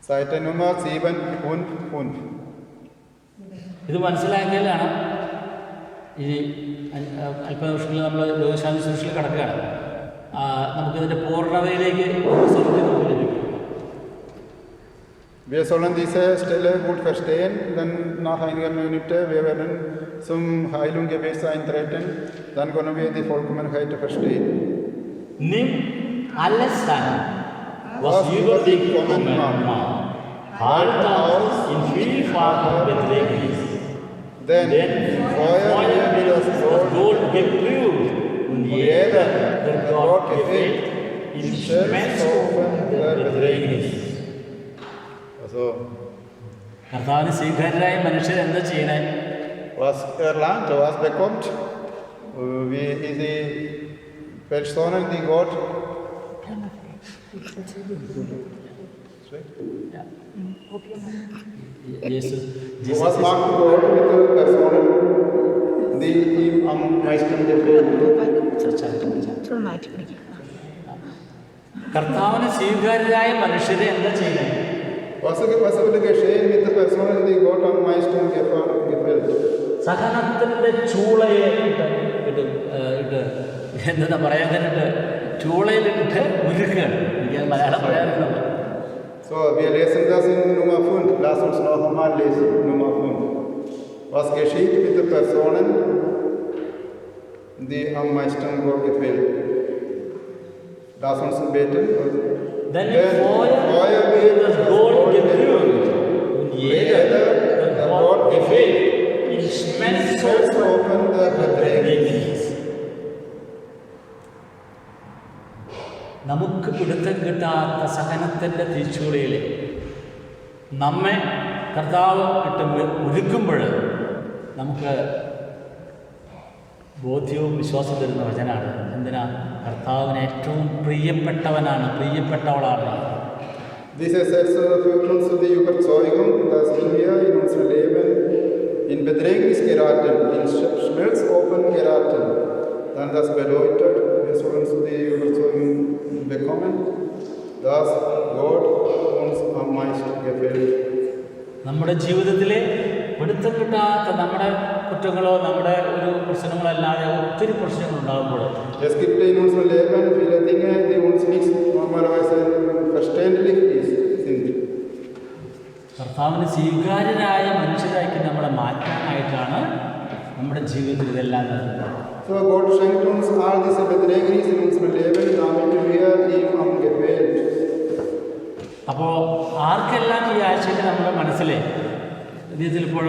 Seite Nummer 7 und 5. ഇത് മനസ്സിലാക്കിയാലാണ് ഈ അല്പനിമിഷങ്ങളിൽ നമ്മൾ രോഗശാന്തി ശുശ്രൂഷയിൽ കിടക്കുകയാണ്. നമുക്കിതിൻ്റെ പൂർണ്ണതയിലേക്ക് ലഭിക്കും. Wir sollen diese Stelle gut verstehen, denn nach einiger Minute wir werden zum Heilungsgebet eintreten, dann können wir die Vollkommenheit verstehen. Nimm alles an, was über dich kommen mag. halt aus in vielfacher Bedrängnis. Then Feuer wird das Gold geprüft und jeder, der Gott gefällt, in Schmelzofen der Bedrängnis. Also, കർത്താവിന് സ്വീകാര്യരായ മനുഷ്യർ എന്താ ചെയ്യണേ? was erlangt, was bekommt, wie ist die Personen, die Gott was macht Gott mit den Personen, die ihm am meisten gefällt? കർത്താവിന് സ്വീകാര്യരായ മനുഷ്യരെ എന്താ ചെയ്യണേ? Was würde geschehen mit den Personen, die Gott am meisten gefällt? സഹനത്തിൻ്റെ ചൂളയെ ഇട്ട് എന്താ പറയാൻ കണ്ടിട്ട് ചൂളയിലിട്ട് ഉരുക്കുകയാണ്. എനിക്ക് മലയാളം പറയാറുണ്ട്. So, wir lesen das in Nummer 5. Lass uns noch einmal lesen, Nummer 5. Was geschieht mit den Personen, die am meisten Gott gefällt? Lass uns beten. Denn Feuer wird das Gold geprüft und jeder, der Gott gefällt, in Schmelzofen der Bedrängnis. നമുക്ക് പിടുത്തം കിട്ടാത്ത സഹനത്തിൻ്റെ തീച്ചൂളയിൽ നമ്മെ കർത്താവ് ഇട്ട് ഉരുക്കുമ്പോൾ നമുക്ക് ബോധ്യവും വിശ്വാസം തരുന്ന വചനാണ്. എന്തിനാ? കർത്താവിന് ഏറ്റവും പ്രിയപ്പെട്ടവളാണ്. Diese Sätze führen uns zu der Überzeugung, dass wir in unserem Leben in Bedrängnis geraten, in Schmelzofen geraten. Dann das bedeutet, wir sollen zu der Überzeugung bekommen, dass Gott uns am meisten gefällt. നമ്മുടെ ജീവിതത്തിലെ പിടുത്തം കിട്ടാത്ത നമ്മുടെ കുറ്റങ്ങളോ നമ്മുടെ ഒരു പ്രശ്നങ്ങളോ അല്ലാതെ ഒത്തിരി പ്രശ്നങ്ങൾ ഉണ്ടാകുമ്പോൾ Es gibt in unserem Leben viele Dinge, die uns nicht normalerweise verständlich sind. കർത്താവിന് സ്വീകാര്യരായ മനുഷ്യരാക്കി നമ്മളെ മാറ്റാനായിട്ടാണ് നമ്മുടെ ജീവിതത്തിൽ ഇതെല്ലാം നൽകുന്നത്. So Gott schenkt uns all diese Bedrängnis in unserem Leben, damit wir ihm am gefällt. അപ്പോൾ ആർക്കെല്ലാം ഈ ആഴ്ചയിൽ നമ്മുടെ മനസ്സിലെ ചിലപ്പോൾ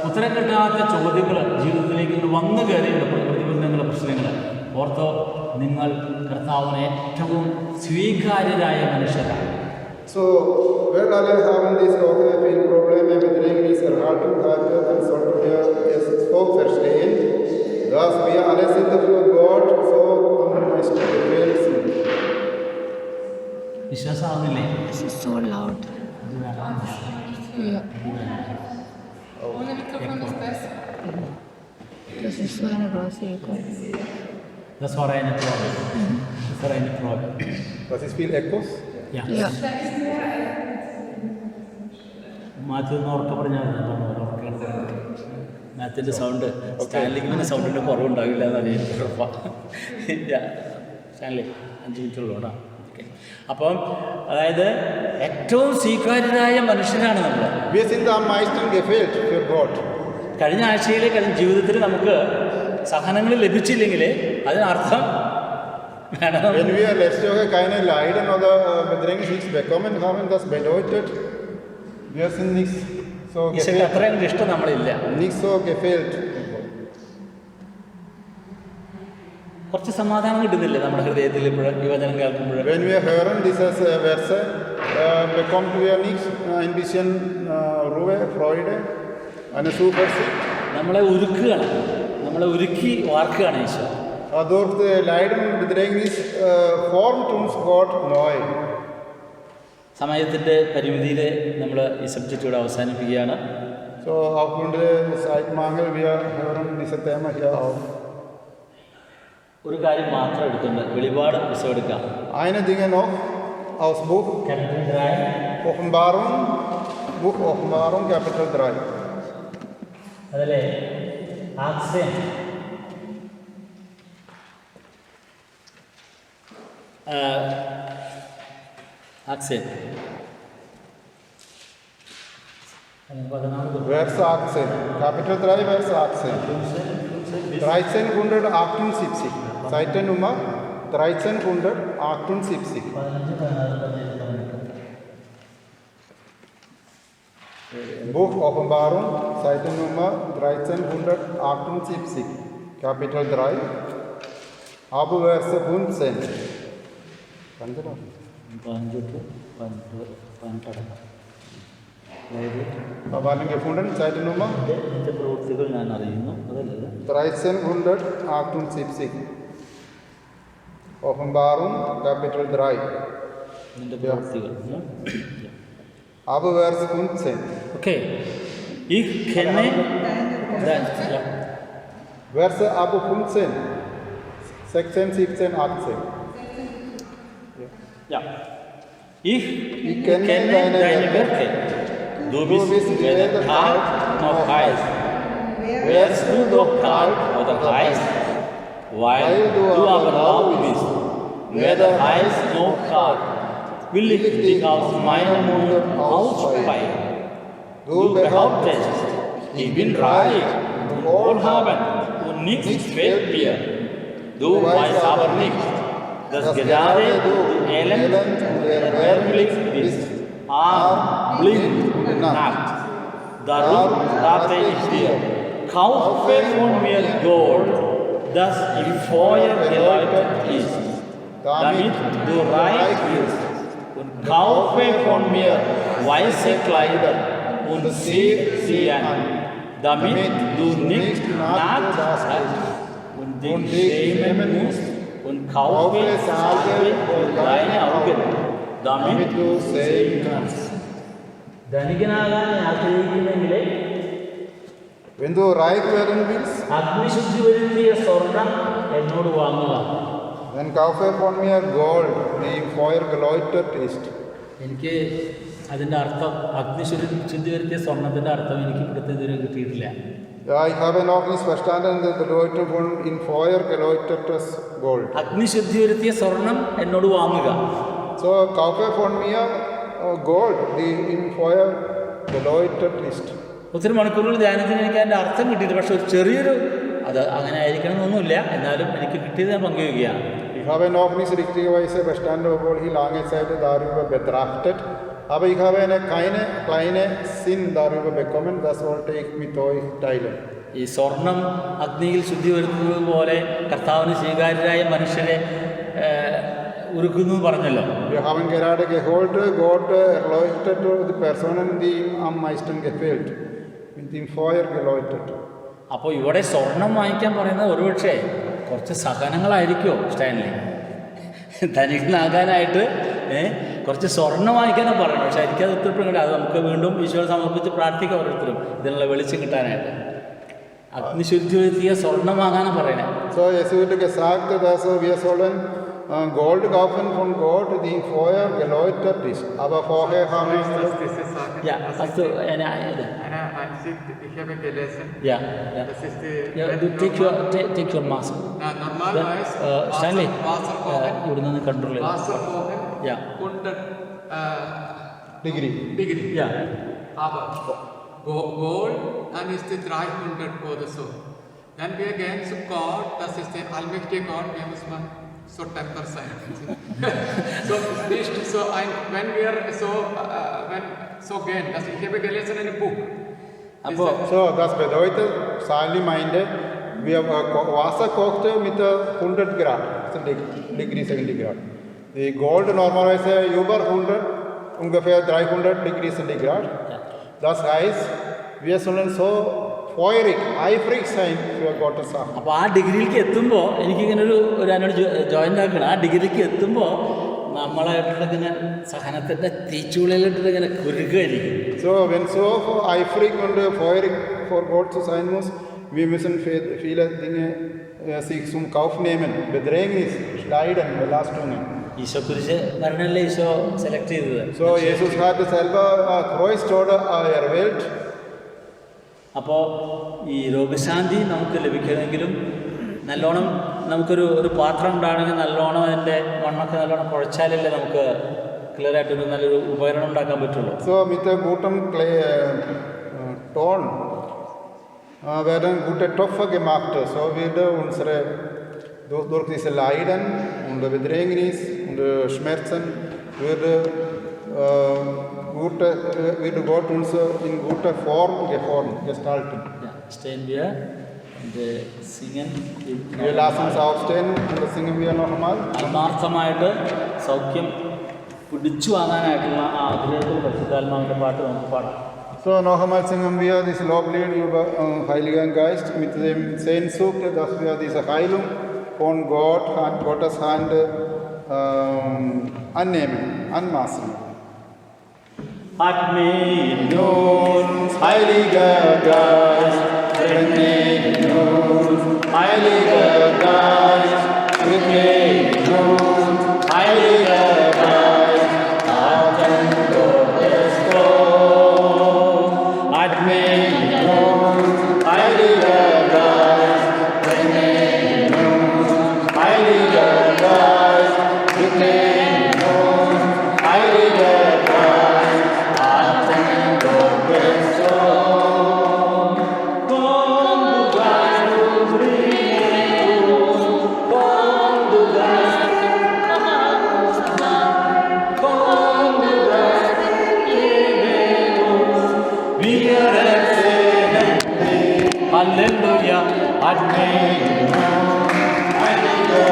ഉത്തരം കിട്ടാത്ത ചോദ്യങ്ങൾ ജീവിതത്തിലേക്ക് വന്നു കയറിയുള്ള പ്രതിബന്ധങ്ങൾ പ്രശ്നങ്ങൾ ഓർത്തോ, നിങ്ങൾ കർത്താവിന് ഏറ്റവും സ്വീകാര്യരായ മനുഷ്യരാണ്. So, wir alle haben diese Woche viele Probleme mit Bedrängnis erhalten heute, dann sollten wir es so verstehen, dass wir alle sind für Gott so am meisten gefällt sind. വിശ്വാസമാവുന്നില്ലേ? This is so loud. Ja. Ohne Mikrofon ist besser. Das ist so eine große Echo. Das war eine Frage. Das war eine Frage. Was ist viel Echos? Ja. Ja. Mathew ഒന്ന് ഉറക്കെ പറഞ്ഞാൽ മാത്യൻ്റെ സൗണ്ട് സ്റ്റാൻലിങ്ങിൻ്റെ സൗണ്ടിൻ്റെ കുറവുണ്ടാവില്ല എന്നാണ് എനിക്ക് ഉറപ്പാണ്. സ്റ്റാൻലി 5 മിനിറ്റുള്ളൂ കേട്ടോ. അപ്പം അതായത് ഏറ്റവും സ്വീകാര്യരായ മനുഷ്യരാണ് നമ്മൾ. Wir sind am meisten gefällt für Gott. കഴിഞ്ഞ ആഴ്ചയിൽ കഴിഞ്ഞ ജീവിതത്തിൽ നമുക്ക് സഹനങ്ങൾ ലഭിച്ചില്ലെങ്കിൽ അതിനർത്ഥം Wenn wir letzte Woche keine Leiden oder Bedrängnis nichts bekommen haben, das bedeutet, wir sind nicht so ഈശോയ്ക്ക് gefällt. അത്രയും ഇഷ്ടം നമ്മളില്ല. Nicht so gefällt. കുറച്ച് സമാധാനം കിട്ടുന്നില്ലേ നമ്മുടെ ഹൃദയത്തിൽ ഇപ്പോഴും ഈ വചനം കേൾക്കുമ്പോൾ? Wenn wir hören dieses Verse, bekommen wir nicht ein bisschen Ruhe, Freude, eine Zuversicht. നമ്മളെ ഉരുക്കുകയാണ്, നമ്മളെ ഉരുക്കി വാർക്കുകയാണ് Isho. Durch die Leiden und Bedrängnis formt uns Gott neu. സമയത്തിൻ്റെ പരിമിതിയിൽ നമ്മൾ ഈ സബ്ജക്റ്റ് ഇവിടെ അവസാനിപ്പിക്കുകയാണ്. So, aufgrund des Zeitmangels, wir hören dieses Thema hier auf. ഒരു കാര്യം മാത്രം എടുത്തുണ്ട്, വെളിപാട് പുസ്തകം എടുക്കാം. Eine Dinge noch aus Buch Offenbarung, Buch Offenbarung, Kapitel 3. അതിലെ ആക്സൻ Vers 18, Kapitel 3, Vers 18. 1378, Seite Nummer 1378. Buch Offenbarung, Seite Nummer 1378, Kapitel 3, Abverse 15. കണ്ടല്ലോ. 15 അതായത് Aber gefunden, Seite Nummer എൻ്റെ പ്രവൃത്തികൾ ഞാൻ അറിയുന്നു, അതല്ലേ 1378. Offenbarung, Kapitel 3. എൻ്റെ പ്രവൃത്തികൾ. Abverse 15. Okay. Ich kenne ja. Verse ab 15, 16, 17, 18. Ja. Ich kenne kenne deine Werke. Du bist weder kalt noch heiß. Wärst du doch kalt oder heiß, weil du aber laut bist, weder heiß noch kalt, will ich dich aus meinem Mund ausspeien. Du behauptest, ich bin reich und wohlhabend und nichts fehlt mir. Du weißt aber nicht, dass gerade du elend und erbärmlich bist, arm, blind und nackt. Darum rate ich dir, kaufe von mir Gold, das im Feuer geläutert ist, damit du reich wirst, und kaufe von mir weiße Kleider und zieh sie an, damit du nicht nackt und dich schämen musst, und kaufe Salbe für deine Augen, damit du sehen kannst. ധനികനാകാൻ ആഗ്രഹിക്കുന്നെങ്കിൽ Wenn du reich werden willst, അഗ്നിശുദ്ധി വരുത്തിയ സ്വർണം എന്നോട് വാങ്ങുക. dann kaufe von mir Gold, die im Feuer geläutert ist. എനിക്ക് അതിൻ്റെ അർത്ഥം അഗ്നിശുദ്ധി വരുത്തിയ സ്വർണത്തിൻ്റെ അർത്ഥം എനിക്ക് ഇവിടുത്തെ ഇതുവരെ കിട്ടിയിട്ടില്ല. Ja, ich habe noch nicht verstanden die Bedeutung von in Feuer geläutertes Gold. അഗ്നിശുദ്ധി വരുത്തിയ സ്വർണം എന്നോട് വാങ്ങുക. So, kaufe von mir Gold, die im Feuer geläutert ist. ഒത്തിരി മണിക്കൂറുകൾ ധ്യാനത്തിന് എനിക്ക് അതിൻ്റെ അർത്ഥം കിട്ടിയിട്ട്, പക്ഷെ ഒരു ചെറിയൊരു അത് അങ്ങനെ ആയിരിക്കണം എന്നൊന്നുമില്ല, എന്നാലും എനിക്ക് കിട്ടിയത് ഞാൻ പങ്കുവയ്ക്കുകയാണ്. Ich habe noch nicht richtigerweise verstanden, obwohl ich lange Zeit darüber betrachtet, aber ich habe keine kleine Sinn darüber bekommen, das wollte ich mit euch teilen. ഈ സ്വർണം അഗ്നിയിൽ ശുദ്ധി വരുന്നത് പോലെ കർത്താവിന് സ്വീകാര്യരായ മനുഷ്യരെ ഒരുക്കുന്നു പറഞ്ഞല്ലോ. Wir haben gerade gehört, Gott erleuchtet die Personen, die ihm am meisten gefällt, mit dem Feuer geläutert. അപ്പോൾ ഇവിടെ സ്വർണം വാങ്ങിക്കാൻ പറയുന്നത് ഒരുപക്ഷെ കുറച്ച് സഹനങ്ങളായിരിക്കുമോ സ്റ്റാൻലി? ധനികനാകാനായിട്ട് കുറച്ച് സ്വർണം വാങ്ങിക്കാനാണ് പറയുന്നത്. പക്ഷേ എനിക്കത് ഉത്തരപ്പെടുന്നുണ്ട്. അത് നമുക്ക് വീണ്ടും ഈശോയെ സമർപ്പിച്ച് പ്രാർത്ഥിക്കാം ഓരോരുത്തരും ഇതിനുള്ള വെളിച്ചം കിട്ടാനായിട്ട്. അഗ്നിശുദ്ധി വരുത്തിയ സ്വർണം വാങ്ങാനാണ് പറയണേ. So, es wird gesagt, dass wir sollen Gold kaufen von Gott, die im Feuer geläutert ist. Aber vorher haben wir... Diese Sache, Ja, das hast ist du die, eine eine Ansicht, ich habe gelesen, Ja, ja. das ist die... Ja, du take your mask. Normalerweise Stanley, Wasser kochen, ഇവിടെ നിന്ന് കൺട്രോൾ ചെയ്തു. Wasser kochen, Ja. 100 Degree. Degree. Ja. Aber Gold, dann ist die 300 oder so. Dann wir gehen zu Gott, das ist der allmächtige Gott, wir müssen so Temper sein. So nicht so ein, wenn wir so gehen, das ich habe gelesen in einem Buch. അപ്പോൾ So, das bedeutet, Sali meinte, wir Wasser kochte mit 100 Grad, Degree Centigrad. Die Gold normalerweise über 100, ungefähr 300 Degree Centigrad. Das heißt, wir sollen so feurig, eifrig sein für Gottes Sache. അപ്പോൾ ആ ഡിഗ്രിയിലേക്ക് എത്തുമ്പോൾ എനിക്കിങ്ങനെ ഒരു എന്നോട് ജോയിൻ്റ് ആക്കണം. ആ ഡിഗ്രിക്ക് എത്തുമ്പോൾ നമ്മളായിട്ടുള്ള ഇങ്ങനെ സഹനത്തിൻ്റെ തീച്ചുള്ളിലിട്ടിട്ട് ഇങ്ങനെ കുരുക്കായിരിക്കും. So, wenn so eifrig und feurig vor Gott zu sein muss, wir müssen viele Dinge sich zum Kauf nehmen. Bedrängnis, Leiden, Belastungen. Isho കുരിശ് മരണമല്ലേ ഈശോ സെലക്ട് ചെയ്തത്. So, Jesus hat selber Kreuztod erwählt. അപ്പോൾ ഈ രോഗശാന്തി നമുക്ക് ലഭിക്കണമെങ്കിലും നല്ലോണം നമുക്കൊരു പാത്രം ഉണ്ടാകണമെങ്കിൽ നല്ലോണം അതിൻ്റെ മണ്ണൊക്കെ നല്ലോണം കുഴച്ചാലല്ലേ നമുക്ക് ക്ലിയറായിട്ടൊരു നല്ലൊരു ഉപകരണം ഉണ്ടാക്കാൻ പറ്റുള്ളൂ. So, mit gutem Ton werden gute Töpfe gemacht. So wird unsere durch diese Leiden und Bedrängnis und Schmerzen wird wird Gott uns in guter Form gestalten. Ja, stehen wir und singen. Wir lassen uns aufstehen und das singen wir nochmal. ആത്മാർത്ഥമായിട്ട് സൗഖ്യം പിടിച്ചു വാങ്ങാനായിട്ടുള്ള ആ ആഗ്രഹത്തിൽ പരിശുദ്ധാത്മാവിൻ്റെ പാട്ട് നമുക്ക് പാടാം. So, noch einmal singen wir dieses Loblied über Heiligen Geist mit dem Sehnsucht, dass wir diese Heilung von Gottes Hand annehmen, anmaßen. Atmen, Heiliger Geist, bringe uns, Heiliger Geist, bringe uns, Heiliger Geist, Atem Gottes Gott. Atmen, Heiliger Geist, bringe uns, Heiliger Geist, bringe uns, Heiliger Geist, Atem Gottes Gott. Komm, du Geist, und bringe uns, komm, du Geist, komm, du Geist, gebe uns, wir ersehnen dich. Halleluja, Atmen, Heiliger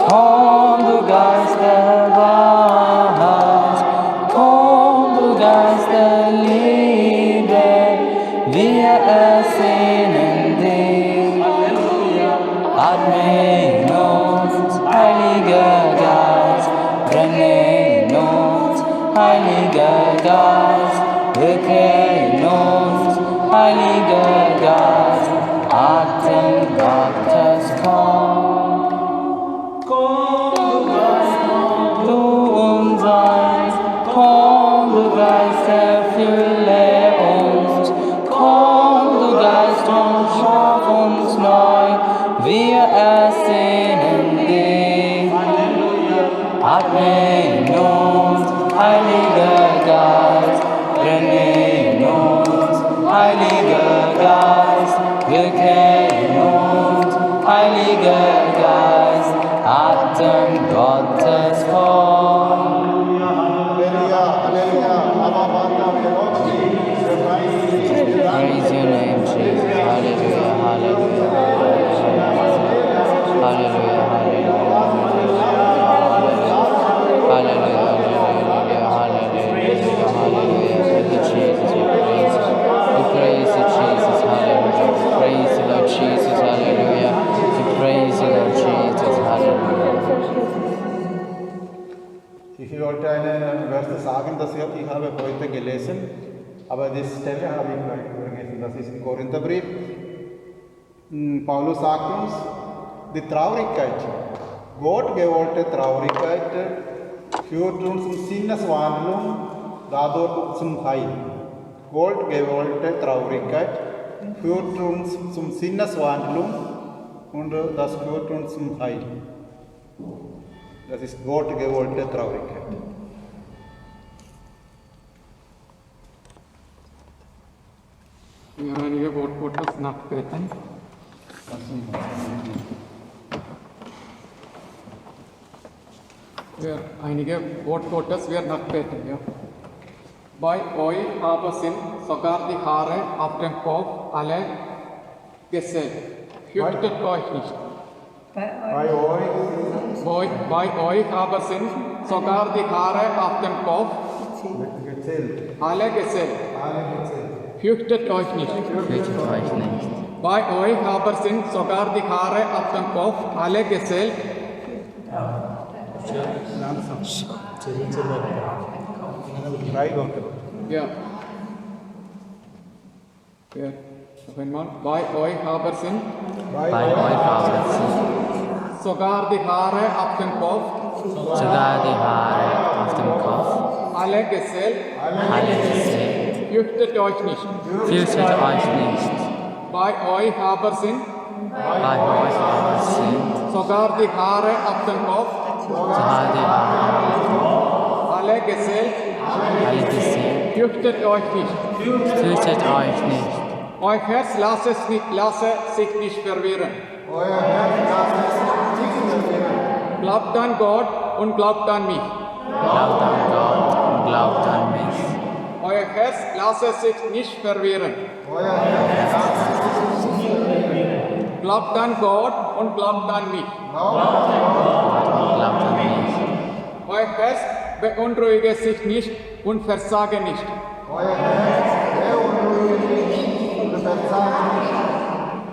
Komm, du Geist der Wahrheit, komm, du Geist der Liebe, wir ersehnen dich. Atme in uns, Heiliger Geist, brenne in uns, Heiliger Geist, wirke in uns, Heiliger Geist, Atem Gottes komm. Du unser, komm, du Geist, erfülle uns, komm, du Geist, und schaff uns neu, wir ersehnen dich. Atme in uns, Heiliger Geist, brenne in uns, Heiliger Geist, wirke in uns, Heiliger Geist, Atem Gottes komm. Halleluja, Halleluja, aber Vater, wir loben dich, wir preisen dich, wir danken Praise your name, Jesus. Hallelujah, hallelujah, hallelujah, hallelujah, hallelujah, hallelujah, hallelujah. Thank you, Jesus. We praise you, Jesus. Hallelujah. We praise you, Lord Jesus. Hallelujah. We praise you, Lord Jesus. Hallelujah. Ich wollte eine Verse sagen, das ich habe heute gelesen, aber die Stelle habe ich vergessen. Das ist im Korintherbrief. Paulus sagt uns, die Traurigkeit, gottgewollte Traurigkeit, führt uns zum Sinneswandlung, dadurch zum Heil. Gottgewollte Traurigkeit führt uns zum Sinneswandlung und das führt uns zum Heil. Das ist gottgewollte Traurigkeit. Wir haben einige Wortfotos nachbeten. Einige Wortfotos wir nachbeten. Ja. Bei euch aber sind sogar die Haare auf dem Kopf alle gesellt. Fürchtet euch nicht. Bei euch Bei euch aber sind sogar die Haare auf dem Kopf gezählt. alle gesellt. Fürchtet euch nicht. Fürchtet euch nicht. Bei euch aber sind sogar die Haare auf dem Kopf alle gesellt. Drei Worte. Ja. Ja. Noch einmal. Bei euch aber sind Bei euch aber sind sogar die Haare auf dem Kopf sogar die Haare auf dem Kopf alle gesellt. alle gesellt. Fürchtet euch nicht. Fürchtet euch nicht. Bei euch aber sind Bei euch aber sind sogar die Haare auf dem Kopf sogar die Haare alle Gesell, alle gesehen, fürchtet euch nicht. fürchtet euch nicht. Euer Herz lasse sich nicht verwirren. Euer Herz lasst es nicht verwirren. Glaubt an Gott und glaubt an mich. Glaubt an Gott und glaubt an mich. Euer Herz lasse sich nicht verwirren. Euer Herz lasst es nicht verwirren. Glaubt an Gott und glaubt an mich. Glaubt an mich. Euer Herz beunruhige sich nicht und versage nicht. Euer Herz beunruhigt nicht und versage nicht.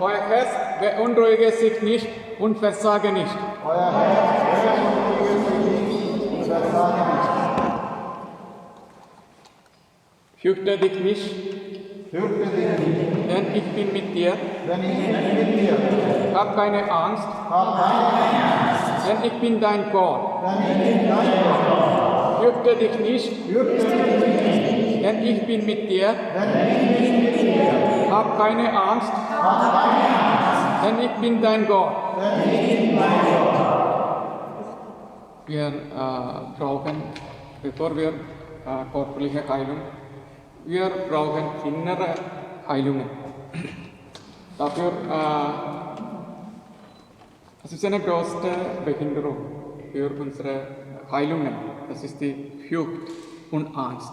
Euer Herz beunruhige sich nicht und versage nicht. Euer Herz beunruhigt sich nicht und versage nicht. Fürchte dich nicht, Fürchte dich nicht, denn ich bin mit dir. denn ich bin mit dir. Hab keine Angst, Hab keine Angst, denn ich bin dein Gott. denn ich bin dein Gott. Fürchte dich nicht, Fürchte dich nicht, denn ich bin mit dir. denn ich bin mit dir. Hab keine Angst, Hab keine Angst, denn ich bin dein Gott. denn ich bin dein Gott. Wir brauchen, bevor wir körperliche Heilung, wir brauchen innere Heilungen. Dafür, das ist eine große Behinderung für unsere Heilungen. Das ist die Furcht und Angst.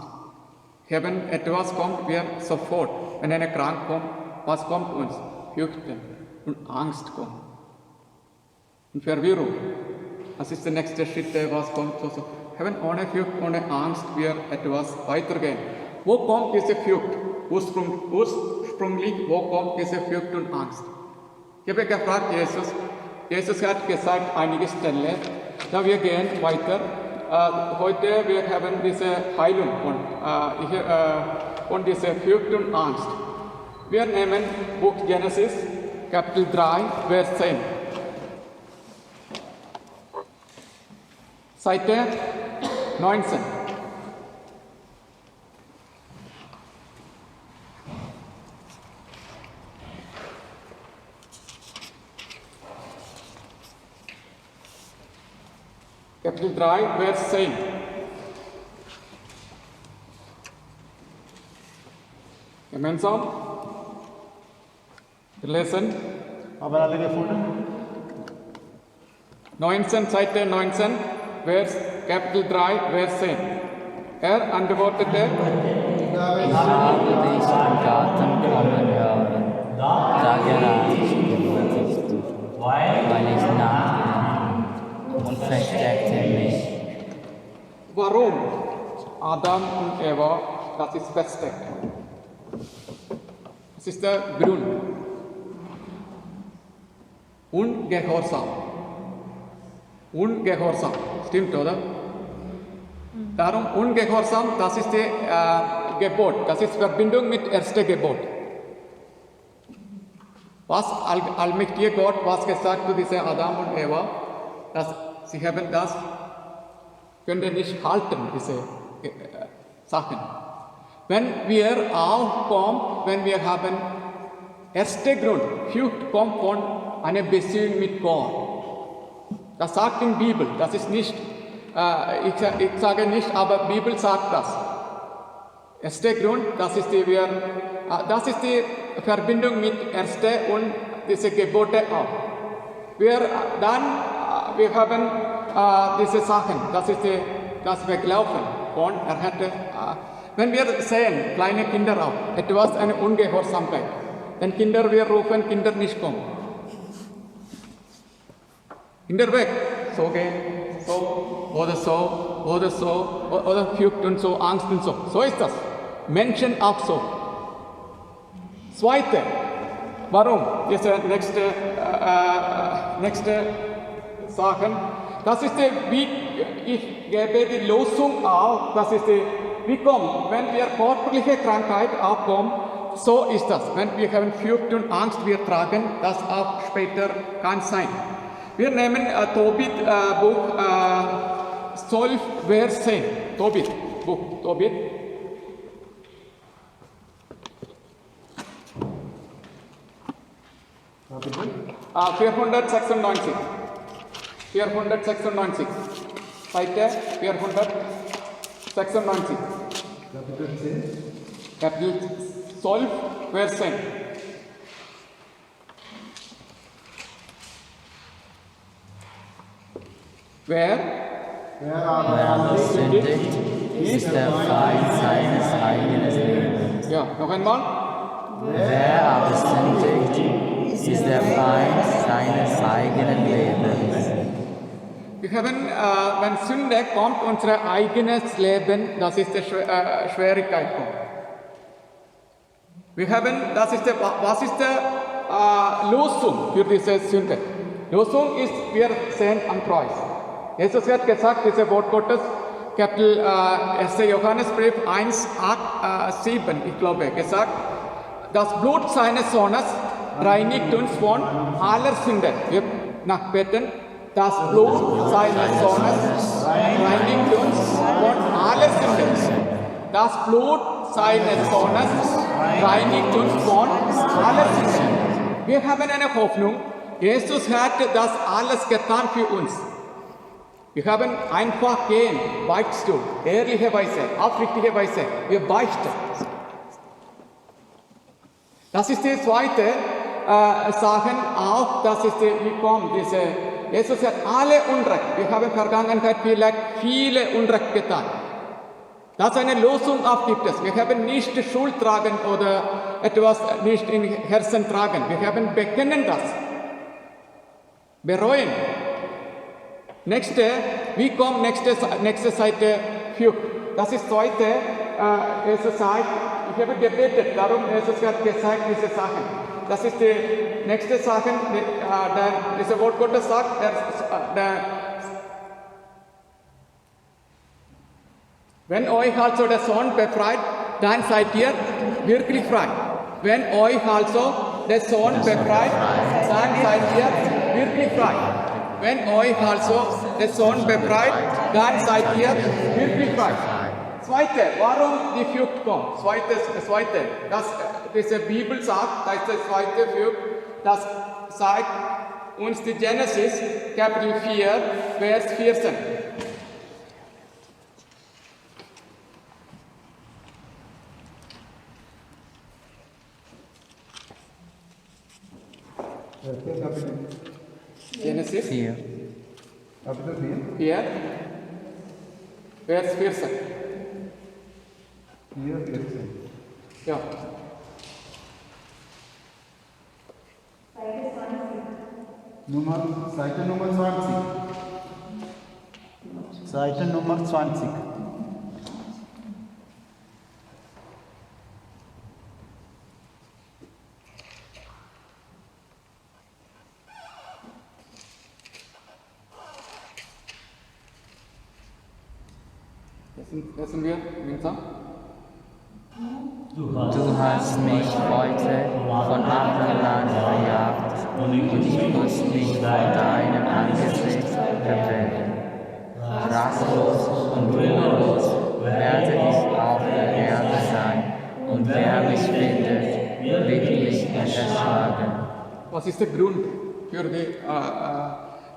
Wenn etwas kommt, wir sofort, wenn eine Krankheit kommt, was kommt uns? Fürchten und Angst kommt. Und Verwirrung. Das ist der nächste Schritt, was kommt. So. Ohne Furcht, ohne Angst, wir etwas weitergehen. Wo kommt diese Furcht? Ursprünglich, wo kommt diese Furcht und Angst? Ich habe gefragt, Jesus hat gesagt, einige Stellen, da wir gehen weiter. Heute wir haben diese Heilung und diese Furcht und Angst. Wir nehmen Buch Genesis, Kapitel 3, Vers 10. Seite 19. Kapitel 3, Vers 10. Gemeinsam. Wir lesen. Haben alle gefunden? 19, Seite 19, Kapitel 3, Vers 10. Er antwortete, Ich habe dich im Garten kommen hören, da gereicht gewürdigt du, weil ich nachgedacht und versteckte mich. warum Adam und Eva, das ist versteckt. Das ist der Grund. Ungehorsam. Ungehorsam. Stimmt, oder? Darum Ungehorsam, das ist die Gebot. Das ist Verbindung mit erstem Gebot. Was allmächtige Gott was gesagt zu diese Adam und Eva, dass sie haben das können nicht halten, diese Sachen. Wenn wir auch kommen, wenn wir haben erster Grund, Furcht kommt von einer Beziehung mit Gott. Das sagt in der Bibel, das ist nicht, ich sage nicht, aber die Bibel sagt das. Erster Grund, das ist die Verbindung mit erster und diese Gebote auch. Wir haben diese Sachen, das ist das Weglaufen von, wenn wir sehen, kleine Kinder auch, etwas eine Ungehorsamkeit, dann Kinder, wir rufen, Kinder nicht kommen. Kinder weg, so gehen, oder Furcht und so, Angst und so. So ist das. Menschen auch so. Zweite, warum? Diese nächste Sachen. Das ist wie ich gebe die Lösung auch. Das ist wie kommt, wenn wir körperliche Krankheit auch kommen, so ist das. Wenn wir haben Furcht und Angst, wir tragen, das auch später kann sein. Wir nehmen Tobit Buch 12, Vers 10. Tobit, Buch Tobit. Bitte? 496. Seite 496. section 1C. Capital 12, verse 10. Where Where are Where sündigt, ist der Feind seines eigenen Lebens. ja, noch einmal. Wer aber sündigt, ist der Feind seines eigenen Lebens. Wir haben, wenn Sünde kommt, unser eigenes Leben, das ist die Schwierigkeit kommt. Wir haben, was ist die Lösung für diese Sünde? Lösung ist, wir sehen am Kreuz. Jesus hat gesagt, dieses Wort Gottes, Kapitel 1. Johannesbrief 1, 8, 7, ich glaube, gesagt, das Blut seines Sohnes reinigt uns von aller Sünde. Wir nachbeten, das Blut seines Sohnes reinigt uns von aller Sünde. Das Blut seines Sohnes reinigt uns von aller Sünde. Wir haben eine Hoffnung, Jesus hat das alles getan für uns. Wir haben einfach gehen, Beichtstuhl, ehrlicherweise, aufrichtigerweise, wir beichten. Das ist die zweite Sache auch, das ist wie kommt diese, Jesus hat alle Unrecht, wir haben in der Vergangenheit vielleicht viele Unrecht getan. Das ist eine Lösung auch gibt es. Wir haben nicht die Schuld tragen oder etwas nicht im Herzen tragen. Wir haben bekennen das. Bereuen. Wie kommt nächste Seite 4? Das ist heute, Jesus sagt, ich habe gebetet, darum Jesus hat gesagt diese Sachen. Das ist die nächste Sache, dieses Wort Gottes sagt, wenn euch also der Sohn befreit, dann seid ihr wirklich frei. Wenn euch also der Sohn befreit, dann seid ihr wirklich frei. Wenn euch also der Sohn befreit, dann seid ihr wirklich frei. Zweite, warum die Flucht kommt. Zweite, dass diese Bibel sagt, das ist der zweite Flucht, das sagt uns die Genesis, Kapitel 4, Vers 14. Genesis 4. Kapitel 4? 4, Vers 14. 4, 14. Ja. Seite Nummer 20. Seite Nummer 20. Lesen wir, Winzer? Du hast mich heute von Anfang an verjagt und ich muss mich vor deinem Angesicht verbergen. Rastlos und ruhelos werde ich auf der Erde sein und wer mich findet, wird mich erschlagen. Was ist der Grund für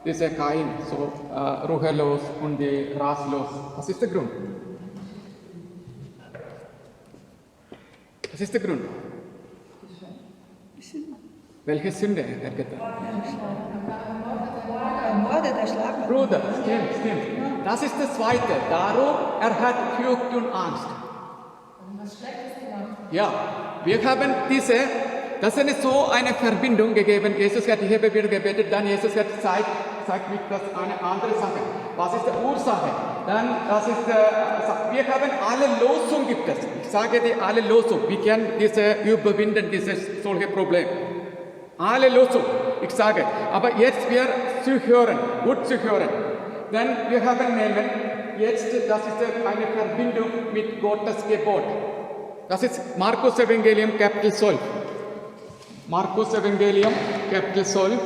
diese Kain, so ruhelos und die rastlos? Was ist der Grund? Was ist der Grund? Welche Sünde hat er getan? Ermordet, erschlagen. Bruder, stimmt. Das ist das Zweite. Darum, er hat Furcht und Angst. Ja, wir haben das ist so eine Verbindung gegeben. Jesus hat hier wieder gebetet, dann Jesus hat zeigt mich das eine andere Sache. Was ist die Ursache? Dann, das ist, wir haben alle Lösung gibt es. Ich sage dir alle Lösung. Wir können diese überwinden, solche Probleme. Alle Lösung, ich sage. Aber jetzt wir zu hören, gut zu hören. Denn wir haben jetzt, das ist eine Verbindung mit Gottes Gebot. Das ist Markus Evangelium, Kapitel 12. Markus Evangelium, Kapitel 12.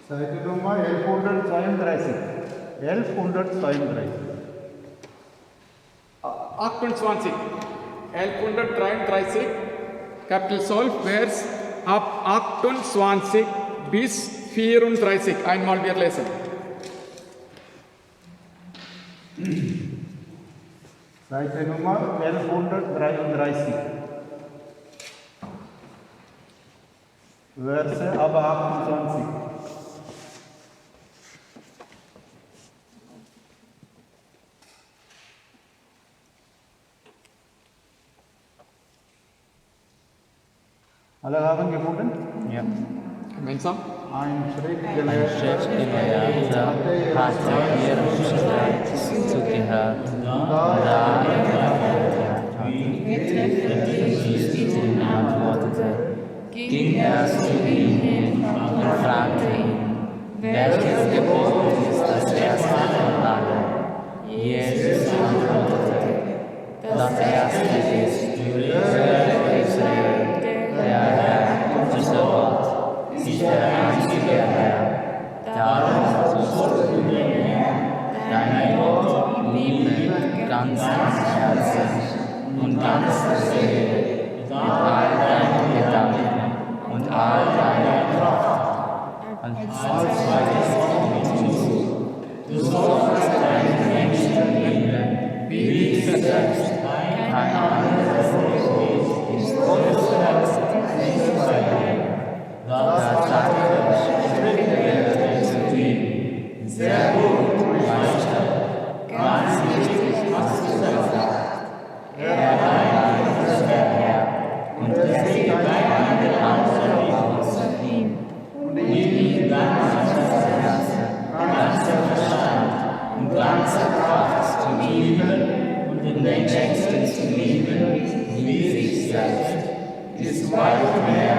Seite Nummer 1132. 1132. 28. 1133, Kapitel 12, Vers ab 28 bis 34. Einmal wir lesen. Seite Nummer 1133. Verse ab 28. Alle haben gefunden? Ja. Gemeinsam. Ein Ein Schriftgelehrter Schriftgelehrter hatte ihrem Streit zugehört. Da Jesus antwortete, ging er zu ihm hin und fragte ihn, welches Gebot ist das erste von allen? Jesus antwortete, das erste ist, höre Israel, der Herr, unser Gott, ist der einzige Herr. Darum sollst du den Herrn, deinen Gott, lieben, ganz Herzen und ganzer Seele, mit all deinen Gedanken und all deiner Kraft. Und als zweites hinzu, du sollst deinen Nächsten lieben, wie dich selbst. Kein anderes Gebot ist größer als dieses bei dir. Da sagte der Schriftgelehrte zu ihm, sehr gut, Meister, ganz richtig hast du gesagt. Der Heilige ist der Herr, und es gibt keine andere außer ihm. Und ihn ganz Herzen, ganzer Verstand und ganzer Kraft zu lieben und den Nächsten zu lieben wie sich selbst, ist weit mehr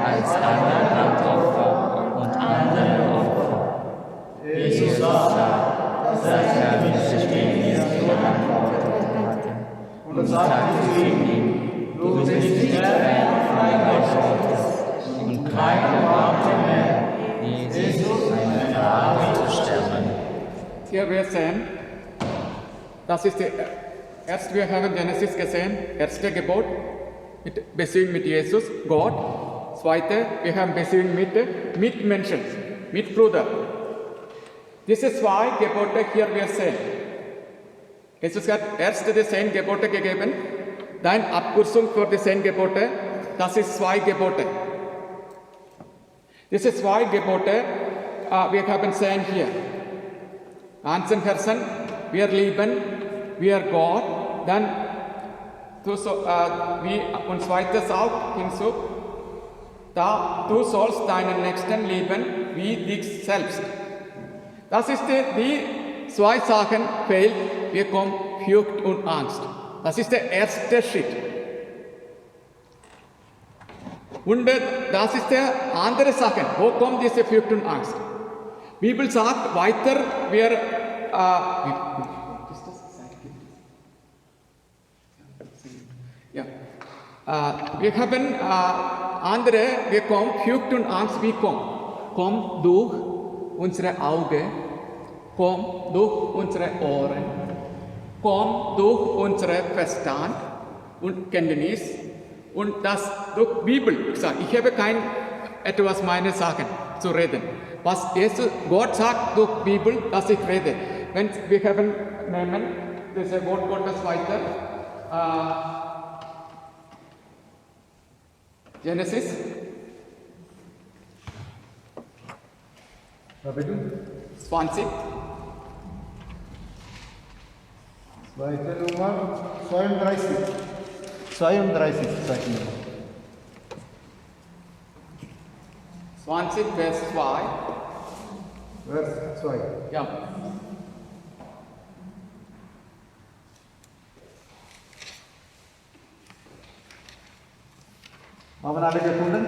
als andere Brandopfer und andere Opfer. Jesus sah, dass er mit Verständnis geantwortet hatte und sagte zu ihm, du bist nicht der Feind Gottes und keine Worte mehr, Jesus eine Frage zu stellen. Hier wir sehen, das ist erst wir haben Genesis gesehen, erste Gebot, Beziehung mit Jesus, Gott. Zweite, wir haben Beziehung mit Mitmenschen, Mitbruder. Diese zwei Gebote hier wir sehen. Jesus hat erst die 10 Gebote gegeben, dann Abkürzung für die 10 Gebote, das ist 2 Gebote. Diese 2 Gebote, wir haben sehen hier. Einzelnen Person, wir lieben, wir Gott, dann wie und zweites auch hinzu, da du sollst deinen Nächsten lieben wie dich selbst. Das ist die 2 Sachen fehlt, wir kommen Furcht und Angst. Das ist der erste Schritt. Und das ist der andere Sache. Wo kommt diese Furcht und Angst? Die Bibel sagt weiter, wir wir haben andere, wir kommen, Furcht und Angst, wie kommt durch unsere Augen, kommt durch unsere Ohren, kommt durch unseren Verstand und Kenntnis und das durch Bibel. Ich habe kein etwas meine Sachen zu reden. Was Jesus, Gott sagt durch Bibel, dass ich rede. Wenn wir haben nehmen dieses Wort Gottes weiter. Genesis. Kapitel 20. Seite Nummer 32. 32 Seite Nummer. 20, Vers 2. Vers 2. Ja. Haben alle gefunden?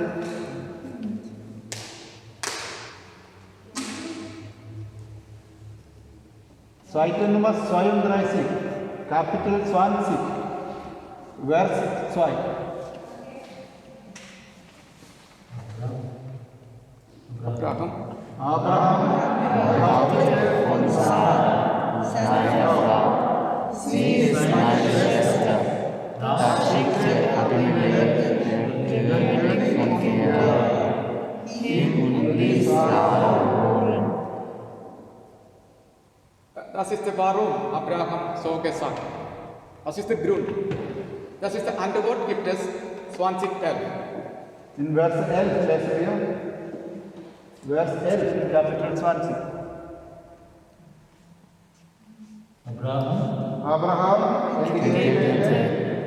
Seite Nummer 32, Kapitel 20, Vers 2. Abraham behauptete von Sarah, seiner Frau, sie ist meine Schwester. Da schickte Abimelech Das ist warum Abraham so gesagt. Das ist der Grund. Das ist der Antwort gibt es 2011. In Vers 11 lesen wir. Vers 11 in Kapitel 20. Abraham entgegnete,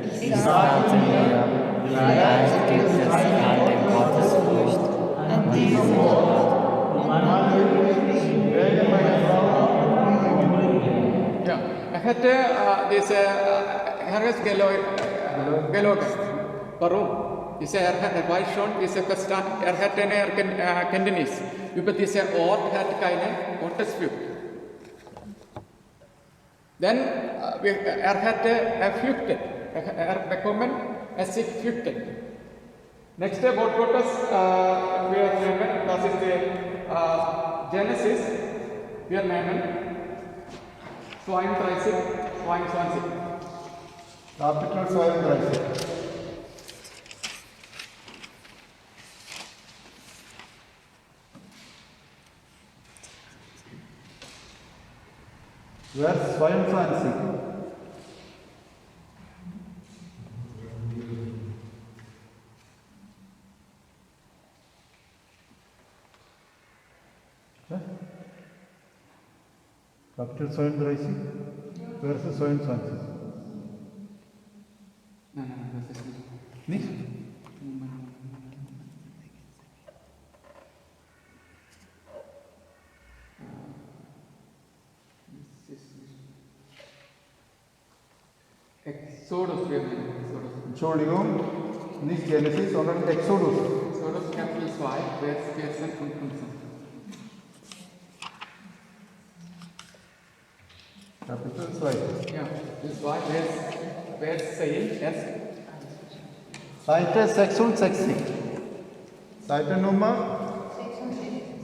ich sagte mir, vielleicht gibt es keine Gottesfurcht an diesem Ort. Ja, hätte diese Herr gelogen. Warum? Er weiß schon, diese Verstand, hätte eine Kenntnis über diesen Ort, hat keine Gottesfurcht. Denn flüchtet. Bekommen, sich flüchtet. Nächste Wort Gottes, wir nehmen, das ist die Genesis, wir nehmen 32, 22. Kapitel 32. Vers 22. Kapitel 32, Verse 22. Nein, das ist nicht. Nicht? Exodus, wir nehmen Exodus. Entschuldigung, nicht Genesis, sondern Exodus. Exodus Kapitel 2, Vers 14 und 15. Kapitel 2. Ja, das war Vers 10, erst. Seite 66. Seite Nummer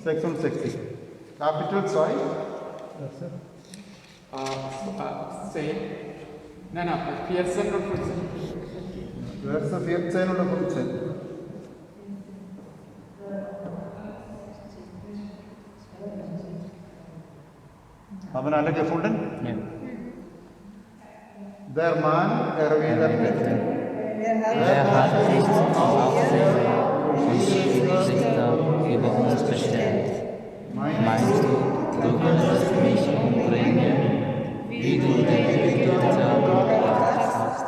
66. Kapitel 2. 10. Nein, 14 und 15. Verse 14 oder 15. Haben alle gefunden? Ja. Der Mann erwiderte, Er hat sich Aufseher und Schiedsrichter über uns bestellt. Meinst du, du würdest mich umbringen, wie du den Ägypter umgebracht hast?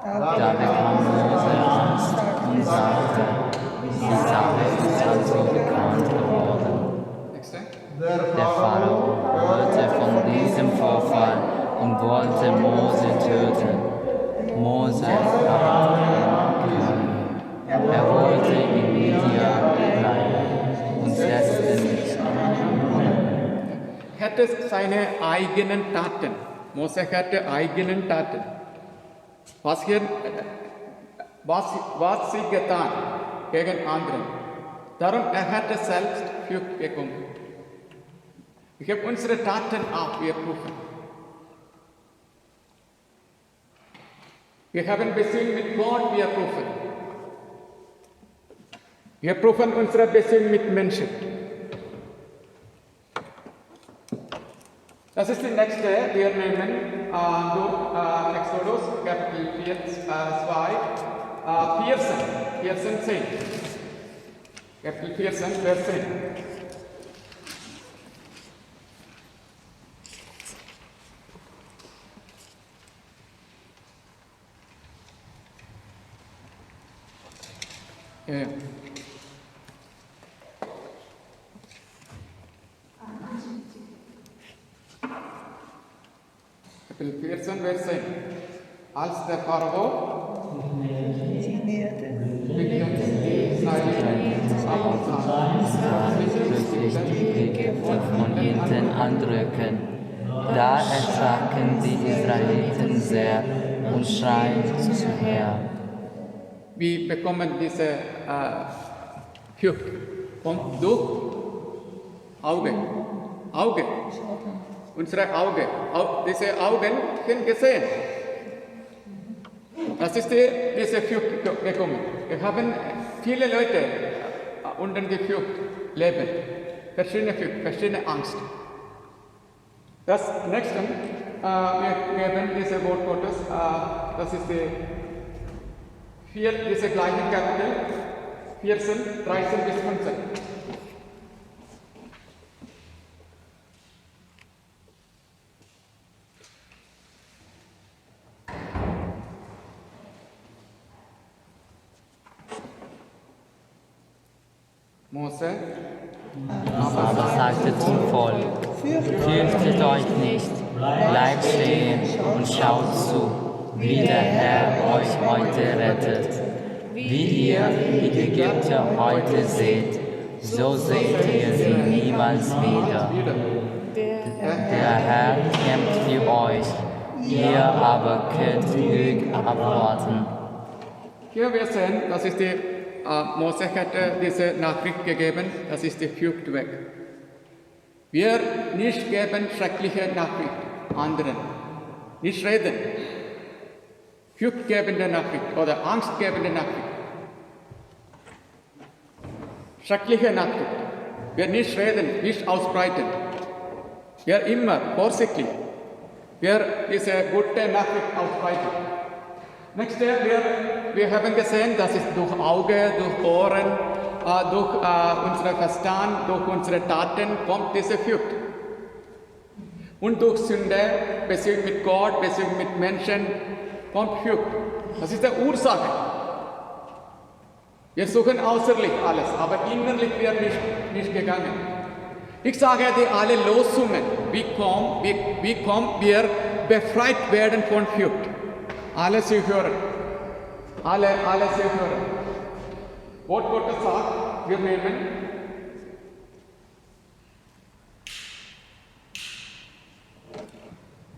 Da bekam Mose Angst und sagte, die Sache ist also bekannt geworden. Nächste. der Der Pharao hörte von diesem Vorfall und wollte Mose töten. Mose aber geheim. Er wollte in Midian bleiben und setzte nicht an. Hatte seine eigenen Taten. Mose hatte eigenen Taten. Was sie getan gegen andere. Darum hat er selbst Flucht bekommen. Ich habe unsere Taten auch überprüfen. Wir haben Beziehung mit Gott überprüfen. Wir prüfen unsere Beziehung mit Menschen. Das ist die nächste. Wir nehmen durch Exodus Kapitel 14, 10. Kapitel 14, Vers 10. Ja. Kapitel 14, Vers 10. Als der Pharao sich näherte. Plötzlich die Ägypter von hinten andrücken. Da erschraken die Israeliten sehr und schreien zuher. Wir bekommen diese Flucht und durch Auge. Unsere Augen. Diese Augen sind gesehen. Das ist diese Flucht bekommen. Wir haben viele Leute unter der Flucht leben. Verschiedene Flucht, verschiedene Angst. Das nächste, wir haben diese Wortgottes, das ist diese gleichen Kapitel, 14, 13 bis 15. Mose, Aber sagte zum Volk, fürchtet euch nicht, bleibt stehen und schaut zu, wie der Herr euch heute rettet. Wie ihr die Ägypter heute seht, so seht ihr sie niemals wieder. Der Herr kämpft für euch, ihr aber könnt ruhig abwarten. hier wir sehen, das ist die Mose hat diese Nachricht gegeben, das ist die Flucht weg. Wir nicht geben schreckliche Nachricht anderen, nicht reden. Fluchtgebende Nachricht oder angstgebende Nachricht. Schreckliche Nachricht. Wir nicht reden, nicht ausbreiten. Wir immer vorsichtig. Wir diese gute Nachricht ausbreiten. Nächste, wir haben gesehen, dass es durch Auge, durch Ohren, durch unseren Verstand, durch unsere Taten kommt diese Flucht. Und durch Sünde, Beziehung mit Gott, Beziehung mit Menschen, kommt Flucht. Das ist die Ursache. Wir suchen äußerlich alles, aber innerlich wird nicht gegangen. Ich sage die alle Losungen, wie kommen wir befreit werden von Flucht. Alle sie hören. Alle sie hören. Wort Gottes sagt, wir nehmen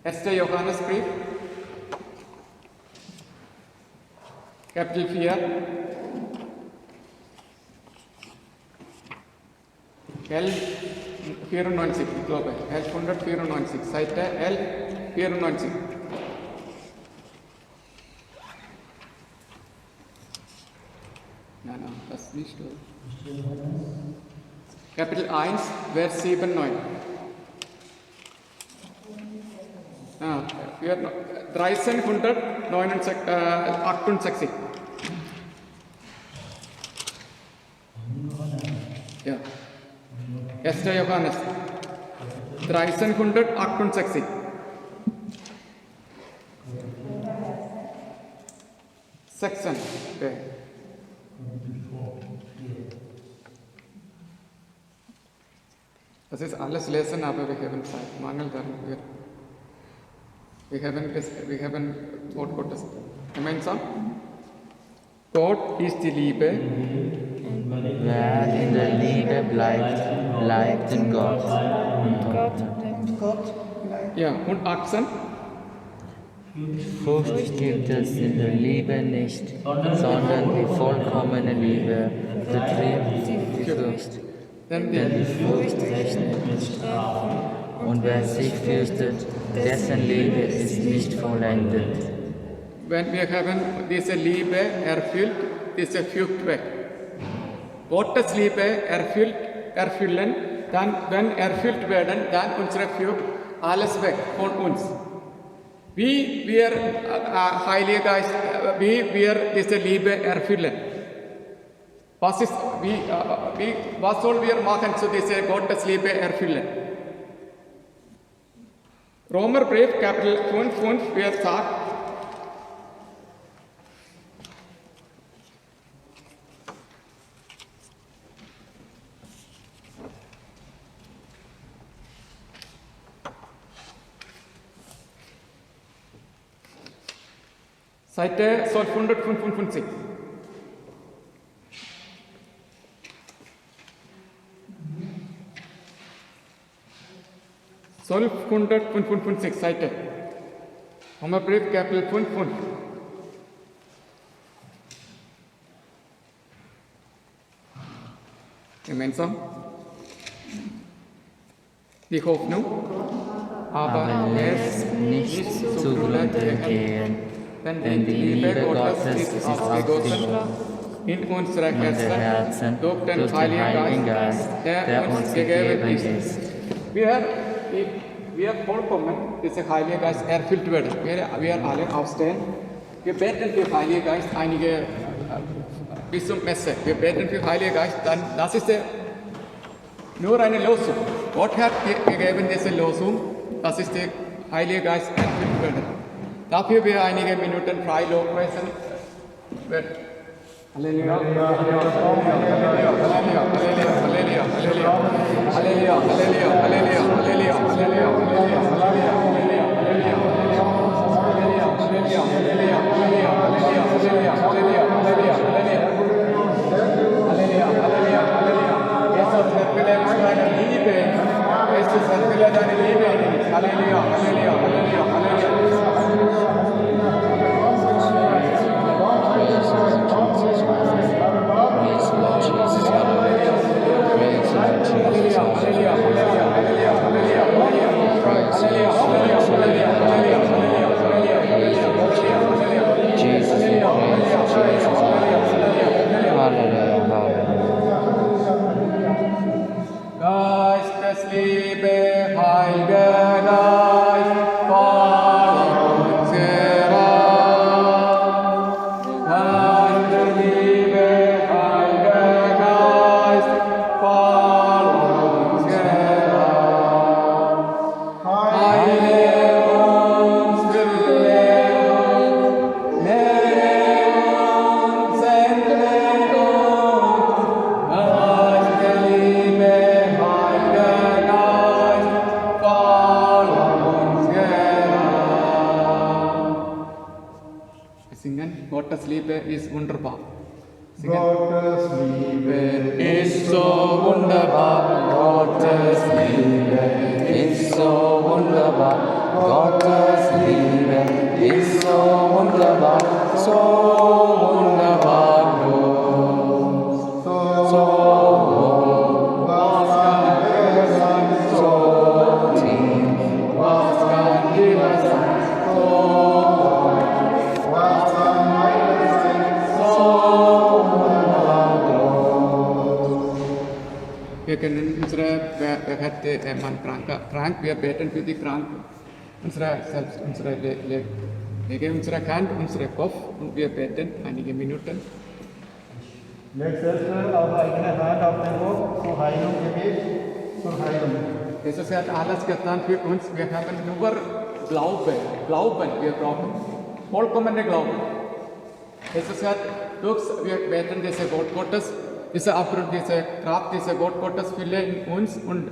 1. Johannesbrief, Kapitel 4, 1194, ich glaube, 1194, Seite 1194. Nein, das ist nicht so. Kapitel 1, Vers 7, 9. 1368. Ja. 1. Johannes 1368. Section. Okay. Das ist alles lesen, aber wir haben Zeit. Mangel daran. Wir haben Wort Gottes. Gemeinsam. Gott ist die Liebe. Wer in der Liebe bleibt, bleibt in Gott. Ja, und Achsen. Furcht gibt es in der Liebe nicht, sondern die vollkommene Liebe vertreibt die Furcht. Denn die Furcht rechnet mit Strafe. Und wer sich fürchtet, dessen Liebe ist nicht vollendet. Wenn wir haben diese Liebe erfüllt, diese Furcht weg. Gottes Liebe erfüllen, dann, wenn erfüllt werden, dann unsere Furcht, alles weg von uns. Wie wir, Heiliger Geist, wie wir diese Liebe erfüllen. Was sollen wir machen, zu dieser Gottesliebe erfüllen? Römerbrief, Kapitel 5, wir sagt, Seite 1255. Seite. Römerbrief, Kapitel 5. Gemeinsam. Die Hoffnung, aber es nicht zugrunde gehen, denn die Liebe Gottes ist ausgegossen in unsere Herzen durch den Heiligen Geist, der uns gegeben ist. Wir wir vollkommen, diese Heilige Geist erfüllt werden. Wir alle aufstehen. Wir beten für Heilige Geist einige bis zum Messe. Wir beten für Heilige Geist, dann das ist nur eine Losung. Gott hat gegeben diese Losung, das ist der Heilige Geist erfüllt werden. Dafür wir einige Minuten frei lobpreisen werden. Halleluja, Halleluja, Halleluja, Halleluja, Halleluja, Halleluja, Halleluja, Halleluja, Halleluja, Halleluja, Halleluja, Gottes Liebe ist wunderbar. Gottes Liebe Ist so wunderbar, Gottes Liebe Ist so wunderbar, Gottes Liebe ist so wunderbar, so wunderbar groß, so hoch, so tief, was kann dir sein? Wir können unsere, wer hat man krank, wir beten für die Kranken. Lege unsere Hand, unsere Kopf und wir beten einige Minuten. Leg selbst auf eigene Hand auf den Kopf zur Heilung Gebet, zur Heilung. Jesus hat alles getan für uns. Wir haben nur Glauben wir brauchen. Vollkommene Glauben. Jesus hat wir beten diese Wort Gottes, diese Aufgrund, diese Kraft, diese Wort Gottes fülle in uns und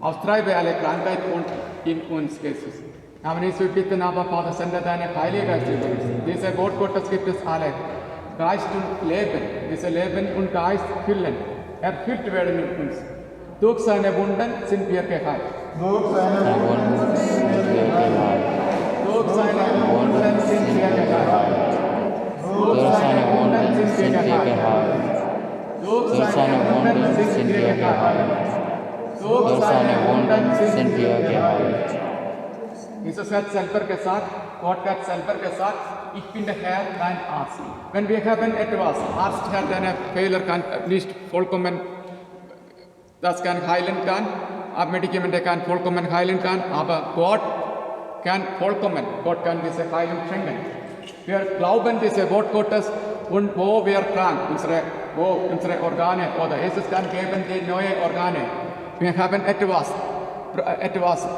austreibe alle Krankheit und in uns, Jesus. Aber ich bitten, aber Vater, sende deine Heilige Geist über uns. Diese Wort Gottes gibt es alle. Geist und Leben, diese Leben und Geist füllen, erfüllt werden in uns. Durch seine Wunden sind wir geheilt. Durch seine Wunden sind wir geheilt. Durch seine Wunden sind wir geheilt. Durch seine Wunden sind wir geheilt. Durch seine Wunden sind wir geheilt. Durch seine Wunden sind wir geheilt. Jesus hat selber gesagt, Gott hat selber gesagt, ich bin der Herr, dein Arzt. Wenn wir haben etwas, Arzt hat eine Fehler, kann nicht vollkommen, das kann heilen kann, aber Medikamente kann vollkommen heilen kann, aber Gott kann vollkommen, Gott kann diese Heilung schenken. Wir glauben diese Wort Gottes und wo wir krank, unsere Organe oder Jesus kann geben die neue Organe. Wir haben etwas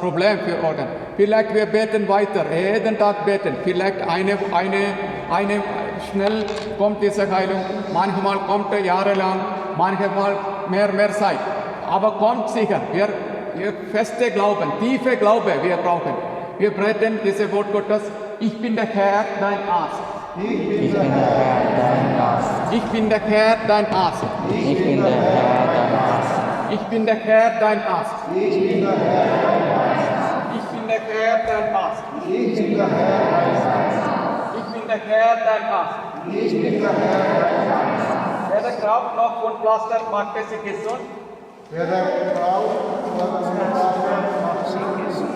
Problem für Organ. Vielleicht wir beten weiter, jeden Tag beten. Vielleicht eine schnell kommt diese Heilung. Manchmal kommt jahrelang, manchmal mehr Zeit. Aber kommt sicher. Wir feste Glauben, tiefe Glaube wir brauchen. Wir beten diese Wort Gottes. Ich bin der Herr, dein Arzt. Ich bin der Herr, dein Arzt. Ich bin der Herr, dein Arzt. Ich bin der Herr, dein Arzt. Ich bin der Herr, dein Arzt. Ich bin der Herr, dein Arzt. Ich bin der Herr, dein Arzt. Ich bin der Herr, dein Arzt. Ich bin der Herr, dein Arzt. Wer der Kraft noch und Pflaster macht es sich gesund. Wer der Kraft und Pflaster macht sich gesund.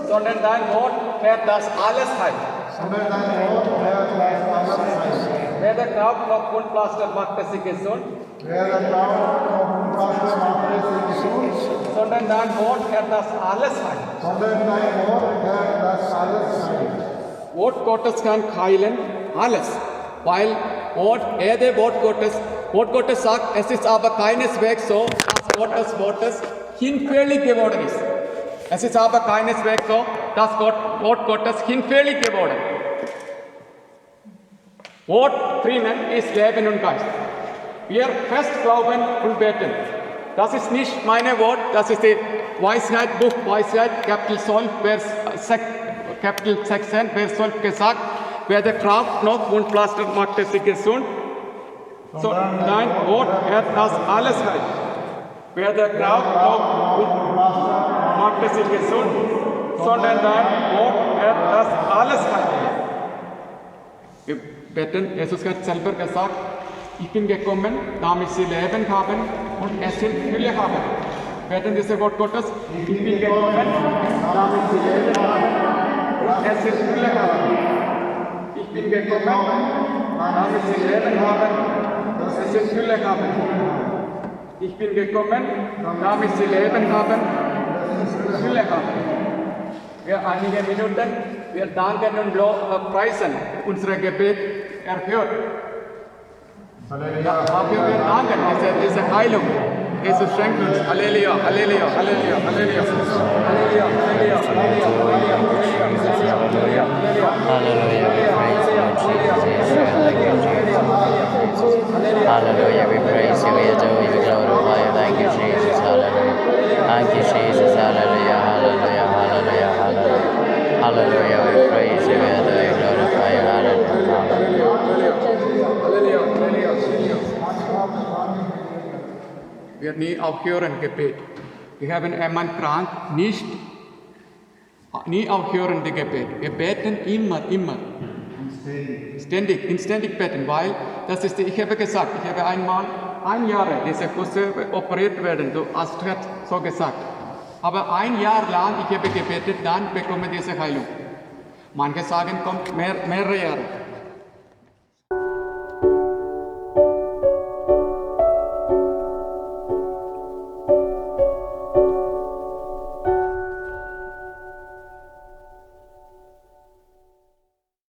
Sondern dein Wort wird das alles heilen. Sondern dein Wort wird das alles heilen. Where the crowd of Wundplaster macht es sich gesund, Wer der Glauben auf Unfassbar macht es sich gesund, sondern dein Wort, Herr, das alles heilt. sondern dein Wort, Herr, das alles heilt. Wort Gottes kann heilen, alles. Weil Wort Gottes sagt, es ist aber keineswegs so, dass Gott des Wortes hinfällig geworden ist. Es ist aber keineswegs so, dass Wort Gottes hinfällig geworden ist. Wort drinnen ist Leben und Geist. Wir fest glauben und beten. Das ist nicht meine Wort, das ist die Weisheit, Buch Weisheit, Kapitel 16, Vers 12 gesagt, wer der Kraft noch Wundpflaster macht es sich gesund, so dein Wort, Herr, das alles heilt. Wer der Kraft noch Wundpflaster macht es sich gesund, sondern dein Wort, Herr, das alles heilt. Wir beten, Jesus hat selber gesagt, ich bin gekommen, damit sie Leben haben und es in Fülle haben. Wir beten dieses Wort Gottes, ich bin gekommen, damit sie Leben haben und es in Fülle haben. Ich bin gekommen, damit sie Leben haben und es in Fülle haben. Ich bin gekommen, damit sie Leben haben und es in Fülle haben. Wir einige Minuten, wir danken und preisen, unsere Gebet erhört. Dafür wir danken, diese Heilung. Jesus schenkt uns. Halleluja, Halleluja, Halleluja, Halleluja. Halleluja, Halleluja, Halleluja, Halleluja. Hallelujah, we praise you, Jesus. Thank you, Jesus. Hallelujah, we praise you, we adore you, we glorify you. Thank you, Jesus. Hallelujah. Thank you, Jesus. Hallelujah, hallelujah, hallelujah, hallelujah. Hallelujah, we praise you, we adore you, glorify you. Hallelujah. Halleluja, Halleluja, Halleluja. Wir nie aufhören Gebet. Wir haben jemanden krank, nie aufhören die Gebet. Wir beten immer. Ständig beten, weil das ist, ich habe gesagt, ich habe einmal 1 Jahr diese Füße operiert werden, du hast so gesagt. Aber 1 Jahr lang, ich habe gebetet, dann bekomme diese Heilung. Manche sagen, kommt mehrere Jahre.